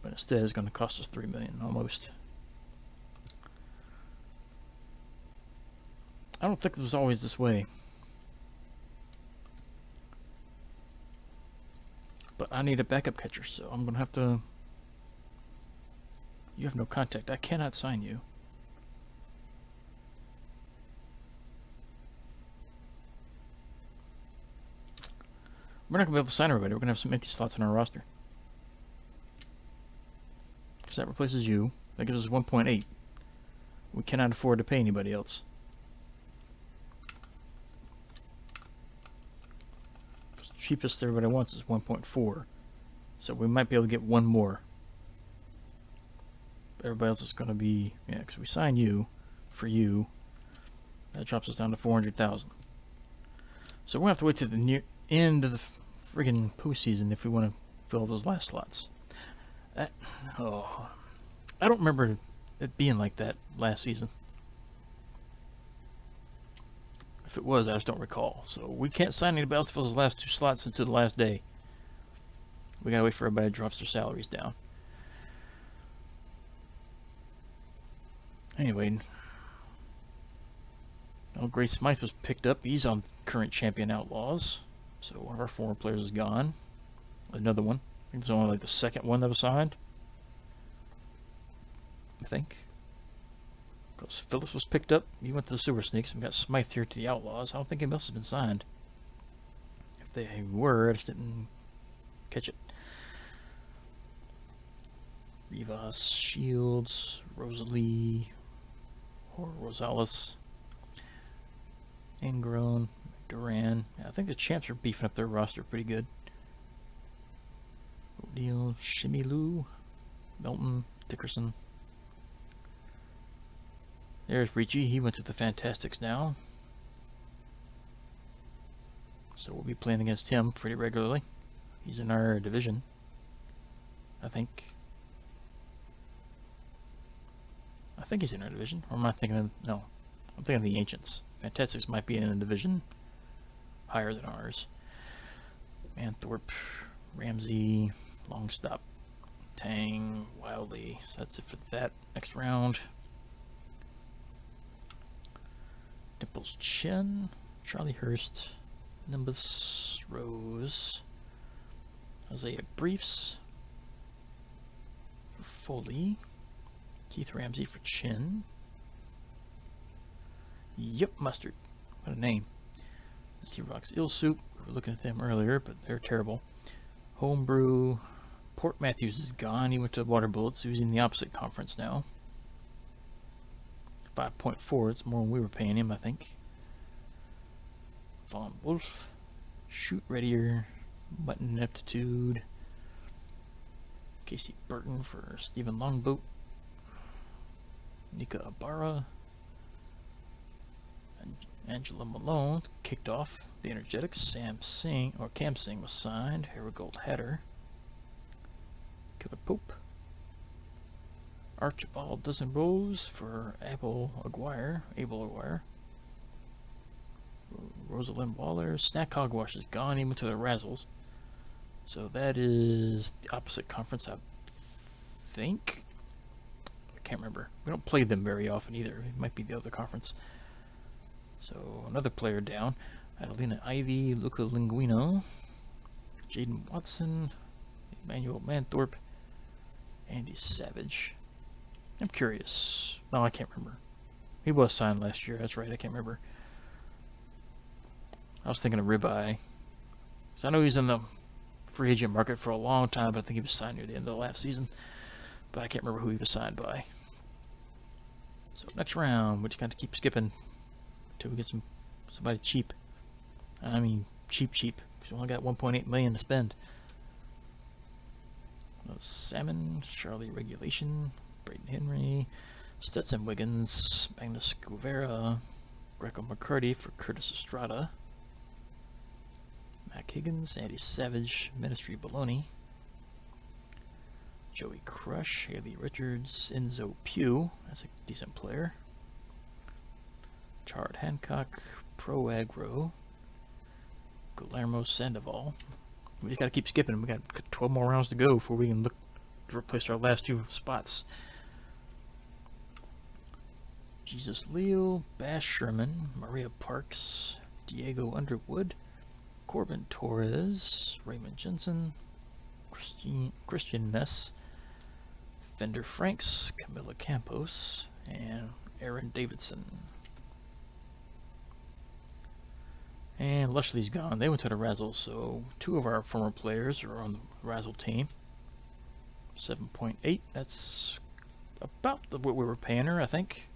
But instead, it's going to cost us 3 million almost. I don't think it was always this way. But I need a backup catcher, so I'm going to have to... You have no contact. I cannot sign you. We're not going to be able to sign everybody. We're going to have some empty slots in our roster. Because that replaces you. That gives us 1.8. We cannot afford to pay anybody else. Because the cheapest everybody wants is 1.4. So we might be able to get one more. But everybody else is going to be... Yeah, because we sign you for you. That drops us down to 400,000. So we're going to have to wait to the near end of the friggin' postseason if we want to fill those last slots. I don't remember it being like that last season. If it was, I just don't recall. So we can't sign anybody else to fill those last 2 slots until the last day. We gotta wait for everybody to drop their salaries down. Anyway, Gray Smythe was picked up. He's on current champion Outlaws. So one of our former players is gone. Another one. I think it's only like the second one that was signed. I think. Because Phillips was picked up. He went to the Sewer Snakes. And we got Smythe here to the Outlaws. I don't think anybody else has been signed. If they were, I just didn't catch it. Rivas, Shields, Rosalie, or Rosales, Ingrown, Duran. Yeah, I think the champs are beefing up their roster pretty good. O'Neal, Shimilu, Milton, Dickerson. There's Ricci. He went to the Fantastics now. So we'll be playing against him pretty regularly. He's in our division, I think. think he's in our division. Or am I thinking of... No. I'm thinking of the Ancients. Fantastics might be in a division higher than ours. Manthorpe, Ramsey, Longstop, Tang, Wildly. So that's it for that. Next round. Dimples Chen, Charlie Hurst, Nimbus Rose, Isaiah Briefs for Foley, Keith Ramsey for Chin. Yep, Mustard. What a name. Xerox Illsoup. We were looking at them earlier, but they're terrible. Homebrew. Port Matthews is gone. He went to Water Bullets. He's in the opposite conference now. 5.4. It's more than we were paying him, I think. Von Wolf. Shoot Readier. Button Ineptitude. Casey Burton for Stephen Longboat. Nika Ibarra. Angela Malone kicked off the Energetics. Cam Singh was signed. Herigold Hatter. Killer Pope. Archibald Dozen Rose for Abel Aguirre. Rosalind Waller. Snack Hogwash is gone. He went to the Razzles. So that is the opposite conference, I think. I can't remember. We don't play them very often either. It might be the other conference. So another player down. Adelina Ivy, Luca Linguino, Jaden Watson, Emmanuel Manthorpe, Andy Savage. I'm curious. No, I can't remember. He was signed last year. That's right. I can't remember. I was thinking of Ribeye. So I know he's in the free agent market for a long time, but I think he was signed near the end of the last season. But I can't remember who he was signed by. So next round, we just got to keep skipping until we get somebody cheap. I mean cheap, because we only got 1.8 million to spend. Salmon, Charlie Regulation, Braden Henry, Stetson Wiggins, Magnus Guevara, Greco McCarty for Curtis Estrada, Mac Higgins, Andy Savage, Ministry Baloney, Joey Crush, Haley Richards, Enzo Pugh, that's a decent player, Chard Hancock, Pro Aggro, Guillermo Sandoval. We just got to keep skipping. We got 12 more rounds to go before we can look to replace our last two spots. Jesus Leo, Bash Sherman, Maria Parks, Diego Underwood, Corbin Torres, Raymond Jensen, Christian Ness, Fender Franks, Camila Campos, and Aaron Davidson. And Lushley's gone. They went to the Razzle, so two of our former players are on the Razzle team. 7.8. That's about what we were paying her, I think.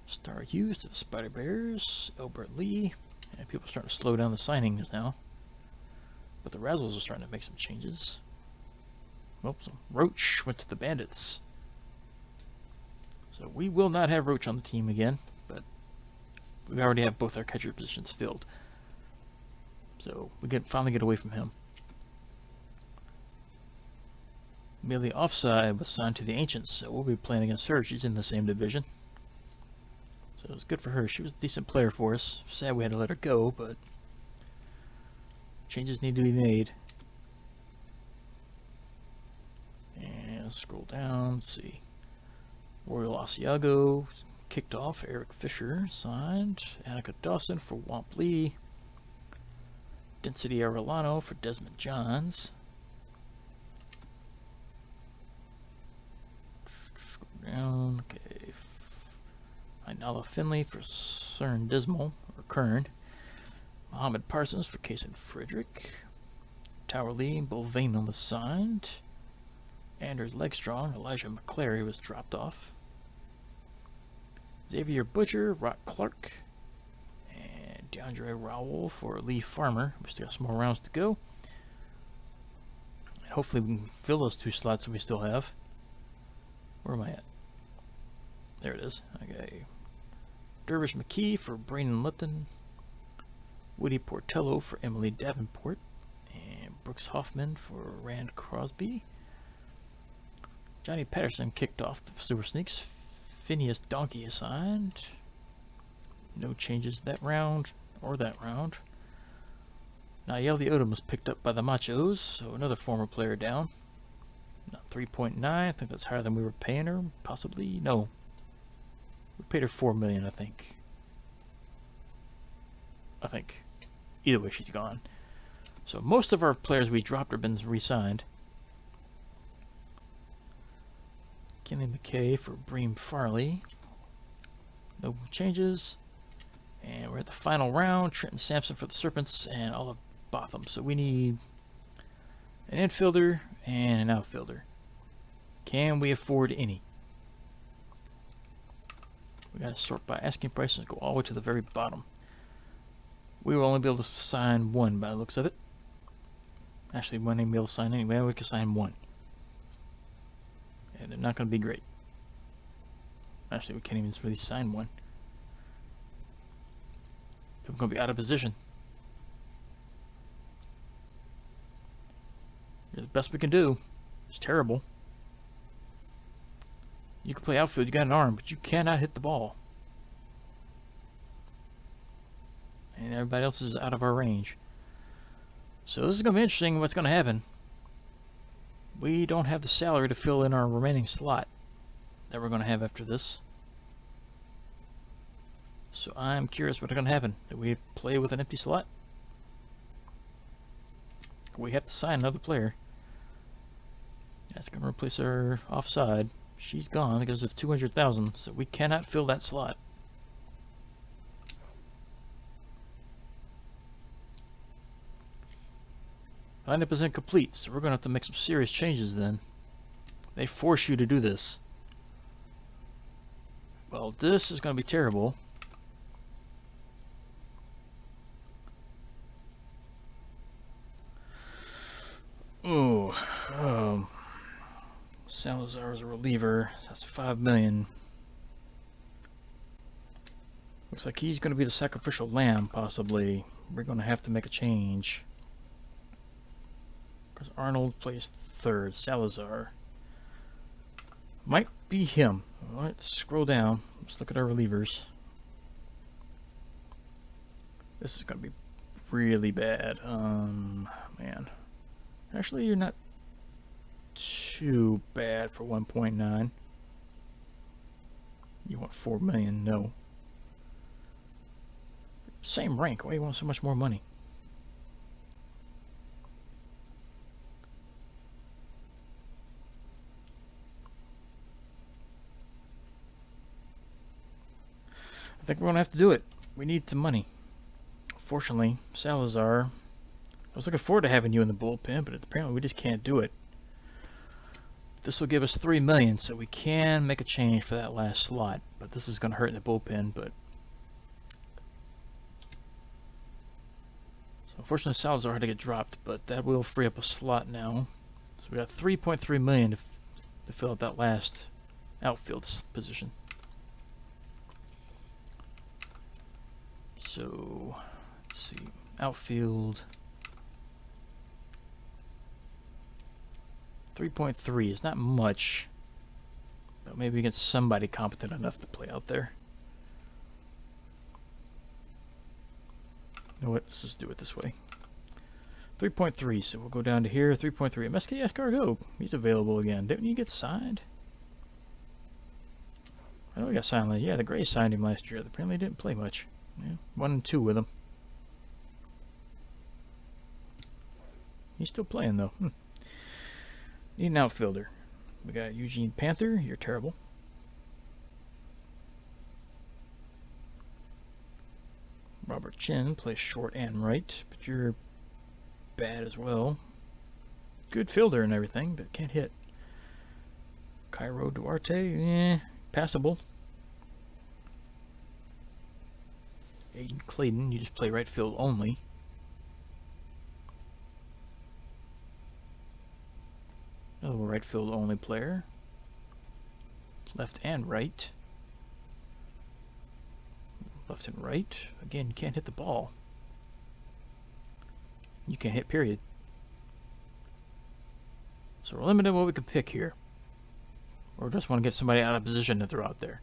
Star Hughes to the Spider Bears. Albert Lee. And people are starting to slow down the signings now. But the Razzles are starting to make some changes. Oops, Roach went to the Bandits. So we will not have Roach on the team again, but we already have both our catcher positions filled. So we can finally get away from him. Millie Offside was signed to the Ancients, so we'll be playing against her. She's in the same division. So it was good for her. She was a decent player for us. Sad we had to let her go, but changes need to be made. And let's scroll down. Let's see. Royal Asiago kicked off. Eric Fisher signed. Annika Dawson for Womp Lee. Density Arellano for Desmond Johns. Scroll down. Okay. Inala Finley for Cern Dismal, or Kern. Mohammed Parsons for Kason Frederick. Tower Lee, Bulvain was signed. Anders Legstrong, Elijah McClary was dropped off. Xavier Butcher, Rock Clark, and DeAndre Rowell for Lee Farmer. We still got some more rounds to go. And hopefully we can fill those two slots that we still have. Where am I at? There it is. Okay. Dervish McKee for Brandon Lipton. Woody Portello for Emily Davenport. And Brooks Hoffman for Rand Crosby. Johnny Patterson kicked off the Super Sneaks. Phineas Donkey is signed. No changes that round or that round. Nayeli Odom was picked up by the Machos, so another former player down. 3.9, I think that's higher than we were paying her, possibly. No, we paid her $4 million, I think. Either way, she's gone. So most of our players we dropped have been re-signed. Kenny McKay for Bream Farley. No changes. And we're at the final round. Trenton Sampson for the Serpents and Olive Botham. So we need an infielder and an outfielder. Can we afford any? We got to sort by asking prices and go all the way to the very bottom. We will only be able to sign one by the looks of it. Actually, we won't even be able to sign anyway. We can sign one. And they're not going to be great. Actually, we can't even really sign one. We're going to be out of position. The best we can do. It's terrible. You can play outfield, you got an arm, but you cannot hit the ball. And everybody else is out of our range. So this is going to be interesting what's going to happen. We don't have the salary to fill in our remaining slot that we're going to have after this. So I'm curious what's going to happen. Do we play with an empty slot? We have to sign another player. That's going to replace our offside. She's gone because of 200,000, so we cannot fill that slot. Lineup is incomplete, so we're going to have to make some serious changes then. They force you to do this. Well, this is going to be terrible. Oh, Salazar is a reliever. That's $5 million. Looks like he's going to be the sacrificial lamb, possibly. We're going to have to make a change. Because Arnold plays third. Salazar might be him. Alright, let's scroll down. Let's look at our relievers. This is going to be really bad. Man. Actually, you're not too bad for 1.9. You want 4 million? No. Same rank. Why do you want so much more money? I think we're gonna have to do it. We need the money. Fortunately, Salazar, I was looking forward to having you in the bullpen, but apparently we just can't do it. This will give us 3 million, so we can make a change for that last slot. But this is gonna hurt in the bullpen. But so unfortunately, Salazar had to get dropped, but that will free up a slot now. So we got 3.3 million to fill out that last outfield position. So, let's see, outfield, 3.3 is not much, but maybe we get somebody competent enough to play out there. You know what, let's just do it this way. 3.3, so we'll go down to here, 3.3, MSK Escargot, he's available again. Didn't he get signed? I know he got signed, yeah, the Grays signed him last year, apparently he didn't play much. Yeah, 1 and 2 with him. He's still playing though. Need an outfielder. We got Eugene Panther. You're terrible. Robert Chin plays short and right, but you're bad as well. Good fielder and everything, but can't hit. Cairo Duarte, passable. Aiden Clayton, you just play right field only. Another right field only player. Left and right. Left and right. Again, you can't hit the ball. You can't hit, period. So we're limited what we can pick here. Or just want to get somebody out of position to throw out there.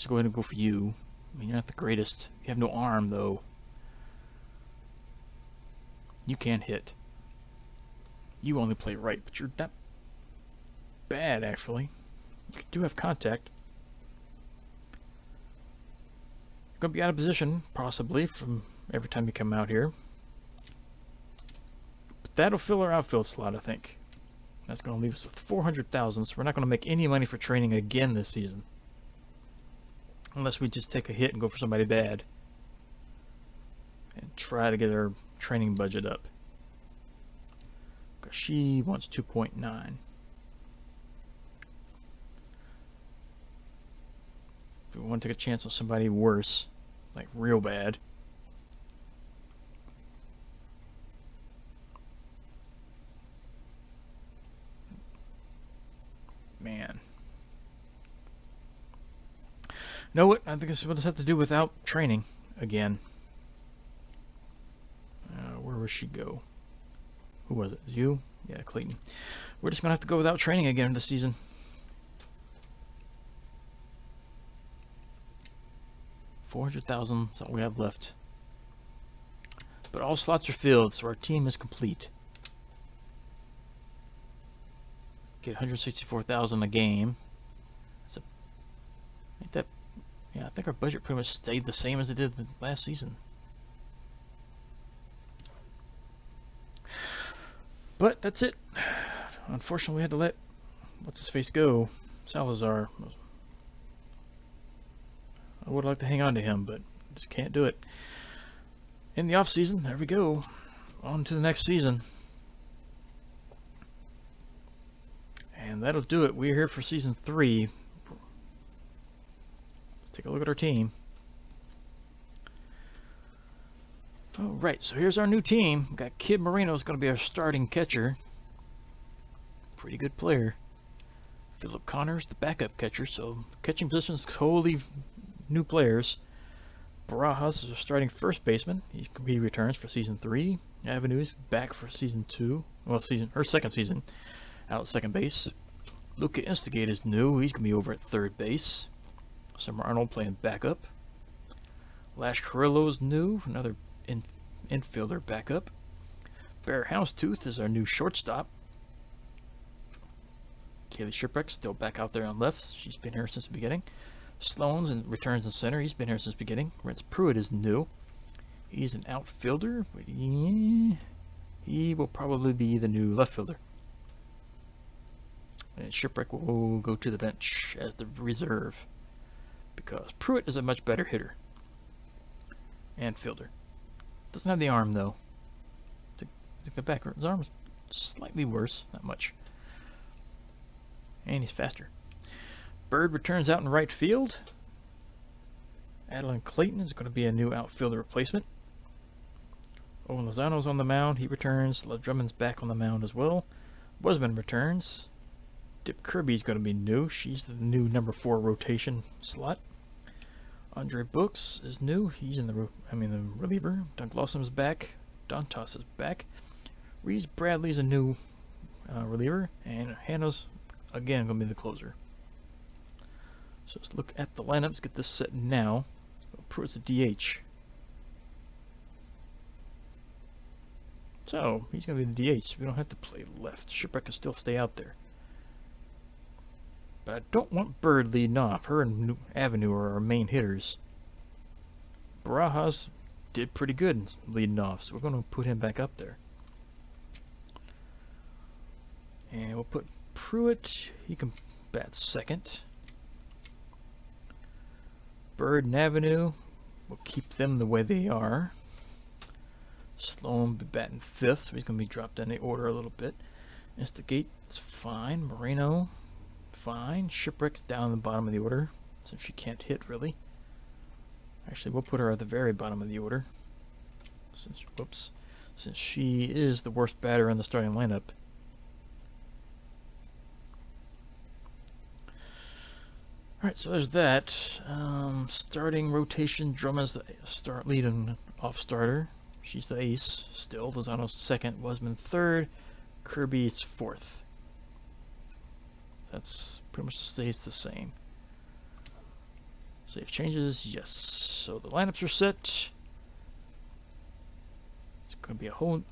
just go ahead and go for you. I mean, you're not the greatest. You have no arm, though. You can't hit. You only play right, but you're not bad, actually. You do have contact. You're going to be out of position, possibly, from every time you come out here. But that'll fill our outfield slot, I think. That's going to leave us with 400,000, so we're not going to make any money for training again this season. Unless we just take a hit and go for somebody bad. And try to get our training budget up. Because she wants 2.9. If we want to take a chance on somebody worse, like real bad. Man. Know what? I think this will just have to do without training again. Where will she go? Who was it? You? Yeah, Clayton. We're just going to have to go without training again this season. $400,000 is all we have left. But all slots are filled, so our team is complete. Get 164,000 a game. Yeah, I think our budget pretty much stayed the same as it did last season. But that's it. Unfortunately, we had to let what's-his-face go. Salazar. I would like to hang on to him, but just can't do it. In the off-season, there we go. On to the next season. And that'll do it. We're here for season 3. Let's take a look at our team. Alright, so here's our new team. We've got Kid Moreno's going to be our starting catcher. Pretty good player. Philip Connor's the backup catcher, so catching positions totally new players. Barajas is our starting first baseman. He returns for season 3. Avenue's back for season 2. Well, her second season out at second base. Luca Instigate is new. He's going to be over at third base. Summer Arnold playing backup. Lash Carrillo is new. Another infielder backup. Bear Houndstooth is our new shortstop. Kaylee Shipwreck still back out there on left. She's been here since the beginning. Sloan's returns in center. He's been here since the beginning. Rance Pruitt is new. He's an outfielder, but he will probably be the new left fielder. And Shipwreck will go to the bench as the reserve because Pruitt is a much better hitter and fielder. Doesn't have the arm though. I think the back his arm is slightly worse, not much. And he's faster. Bird returns out in right field. Adeline Clayton is going to be a new outfielder replacement. Owen Lozano's on the mound. He returns. Love Drummond's back on the mound as well. Wasman returns. Dip Kirby's going to be new. She's the new number 4 rotation slot. Andre Brooks is new. He's in the reliever. Doug Lawson's back. Don Toss is back. Reese Bradley's a new reliever. And Hannah's again going to be the closer. So let's look at the lineup. Let's get this set now. Pruitt's a DH. So he's going to be the DH. So we don't have to play left. Shipwreck can still stay out there. But I don't want Bird leading off. Her and Avenue are our main hitters. Barajas did pretty good leading off, so we're going to put him back up there. And we'll put Pruitt. He can bat second. Bird and Avenue, we'll keep them the way they are. Sloan be batting 5th, so he's going to be dropped down the order a little bit. Instigate, it's fine. Moreno, fine. Shipwreck's down the bottom of the order, since she can't hit really. Actually, we'll put her at the very bottom of the order, since she is the worst batter in the starting lineup. Alright, so there's that. Starting rotation, Drummond's the leading off starter. She's the ace still. Lozano's second, Wasman third, Kirby's 4th. That's pretty much stays the same. Save changes, yes. So the lineups are set. It's going to be a whole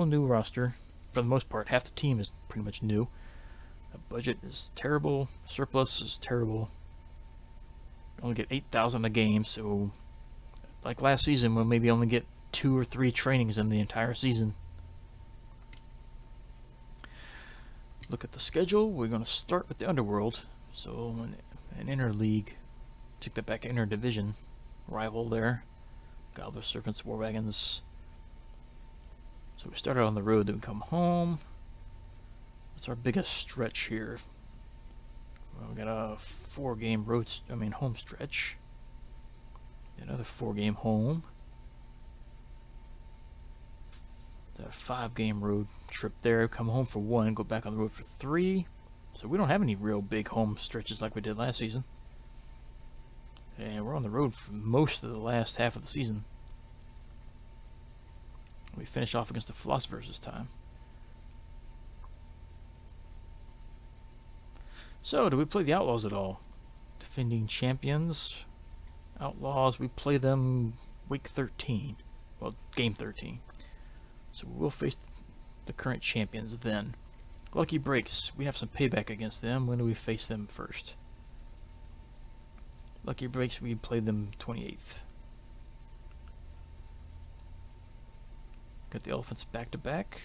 new roster. For the most part, half the team is pretty much new. The budget is terrible. Surplus is terrible. Only get 8,000 a game, so like last season, we'll maybe only get 2 or 3 trainings in the entire season. Look at the schedule. We're going to start with the Underworld. So an interleague, take that back, interdivision rival there. Gobbler, Serpents, War Wagons. So we started on the road, then we come home. What's our biggest stretch here? Well, we got a 4-game home stretch. Another 4-game home. A 5-game road trip there. Come home for 1, go back on the road for 3. So we don't have any real big home stretches like we did last season. And we're on the road for most of the last half of the season. We finish off against the Philosophers this time. So, do we play the Outlaws at all? Defending champions. Outlaws, we play them week 13. Well, game 13. So we'll face the current champions then. Lucky Breaks, we have some payback against them. When do we face them first? Lucky Breaks, we play them 28th. Got the Elephants back-to-back.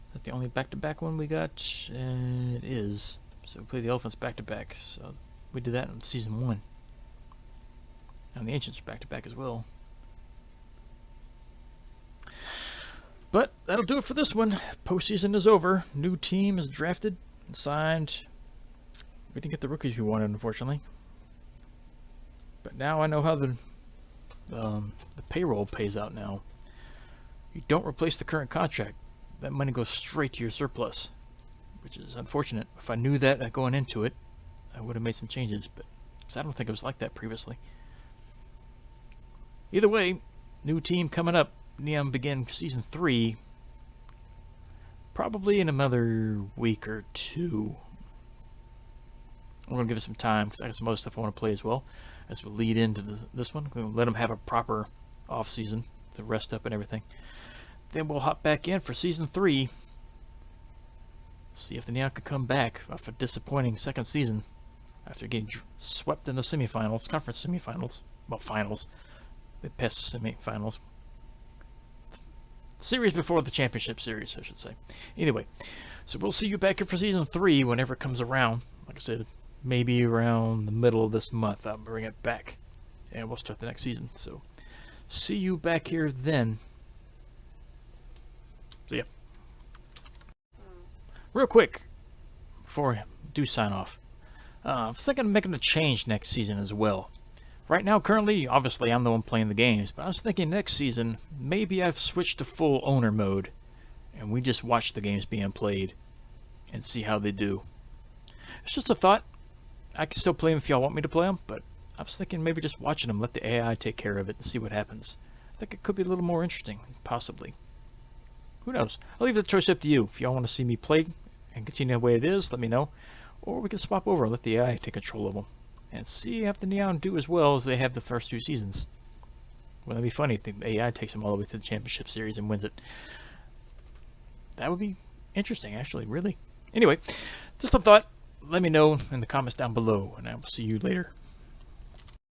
Is that the only back-to-back one we got? It is. So we play the Elephants back-to-back. So we did that in season 1. And the Ancients are back-to-back as well. But that'll do it for this one. Postseason is over. New team is drafted and signed. We didn't get the rookies we wanted, unfortunately. But now I know how the payroll pays out now. You don't replace the current contract. That money goes straight to your surplus, which is unfortunate. If I knew that going into it, I would have made some changes, but I don't think it was like that previously. Either way, new team coming up. Neon begin season 3 probably in another week or 2. I'm going to give it some time because I got some other stuff I want to play as well as we lead into this one. We're going to let them have a proper off season to rest up and everything. Then we'll hop back in for season 3. See if the Neon could come back off a disappointing second season after getting swept in the semifinals, conference semifinals, well, finals. They passed the semifinals. Series before the championship series, I should say. Anyway, so we'll see you back here for season 3 whenever it comes around. Like I said, maybe around the middle of this month I'll bring it back and we'll start the next season. So see you back here then. So yeah. Real quick before I do sign off, I was thinking of making a change next season as well. Right now, currently, obviously, I'm the one playing the games, but I was thinking next season, maybe I've switched to full owner mode, and we just watch the games being played and see how they do. It's just a thought. I can still play them if y'all want me to play them, but I was thinking maybe just watching them, let the AI take care of it and see what happens. I think it could be a little more interesting, possibly. Who knows? I'll leave the choice up to you. If y'all want to see me play and continue the way it is, let me know. Or we can swap over and let the AI take control of them. And see if the Neon do as well as they have the first 2 seasons. Wouldn't that be funny if the AI takes them all the way to the championship series and wins it? That would be interesting, actually, really. Anyway, just a thought. Let me know in the comments down below, and I will see you later.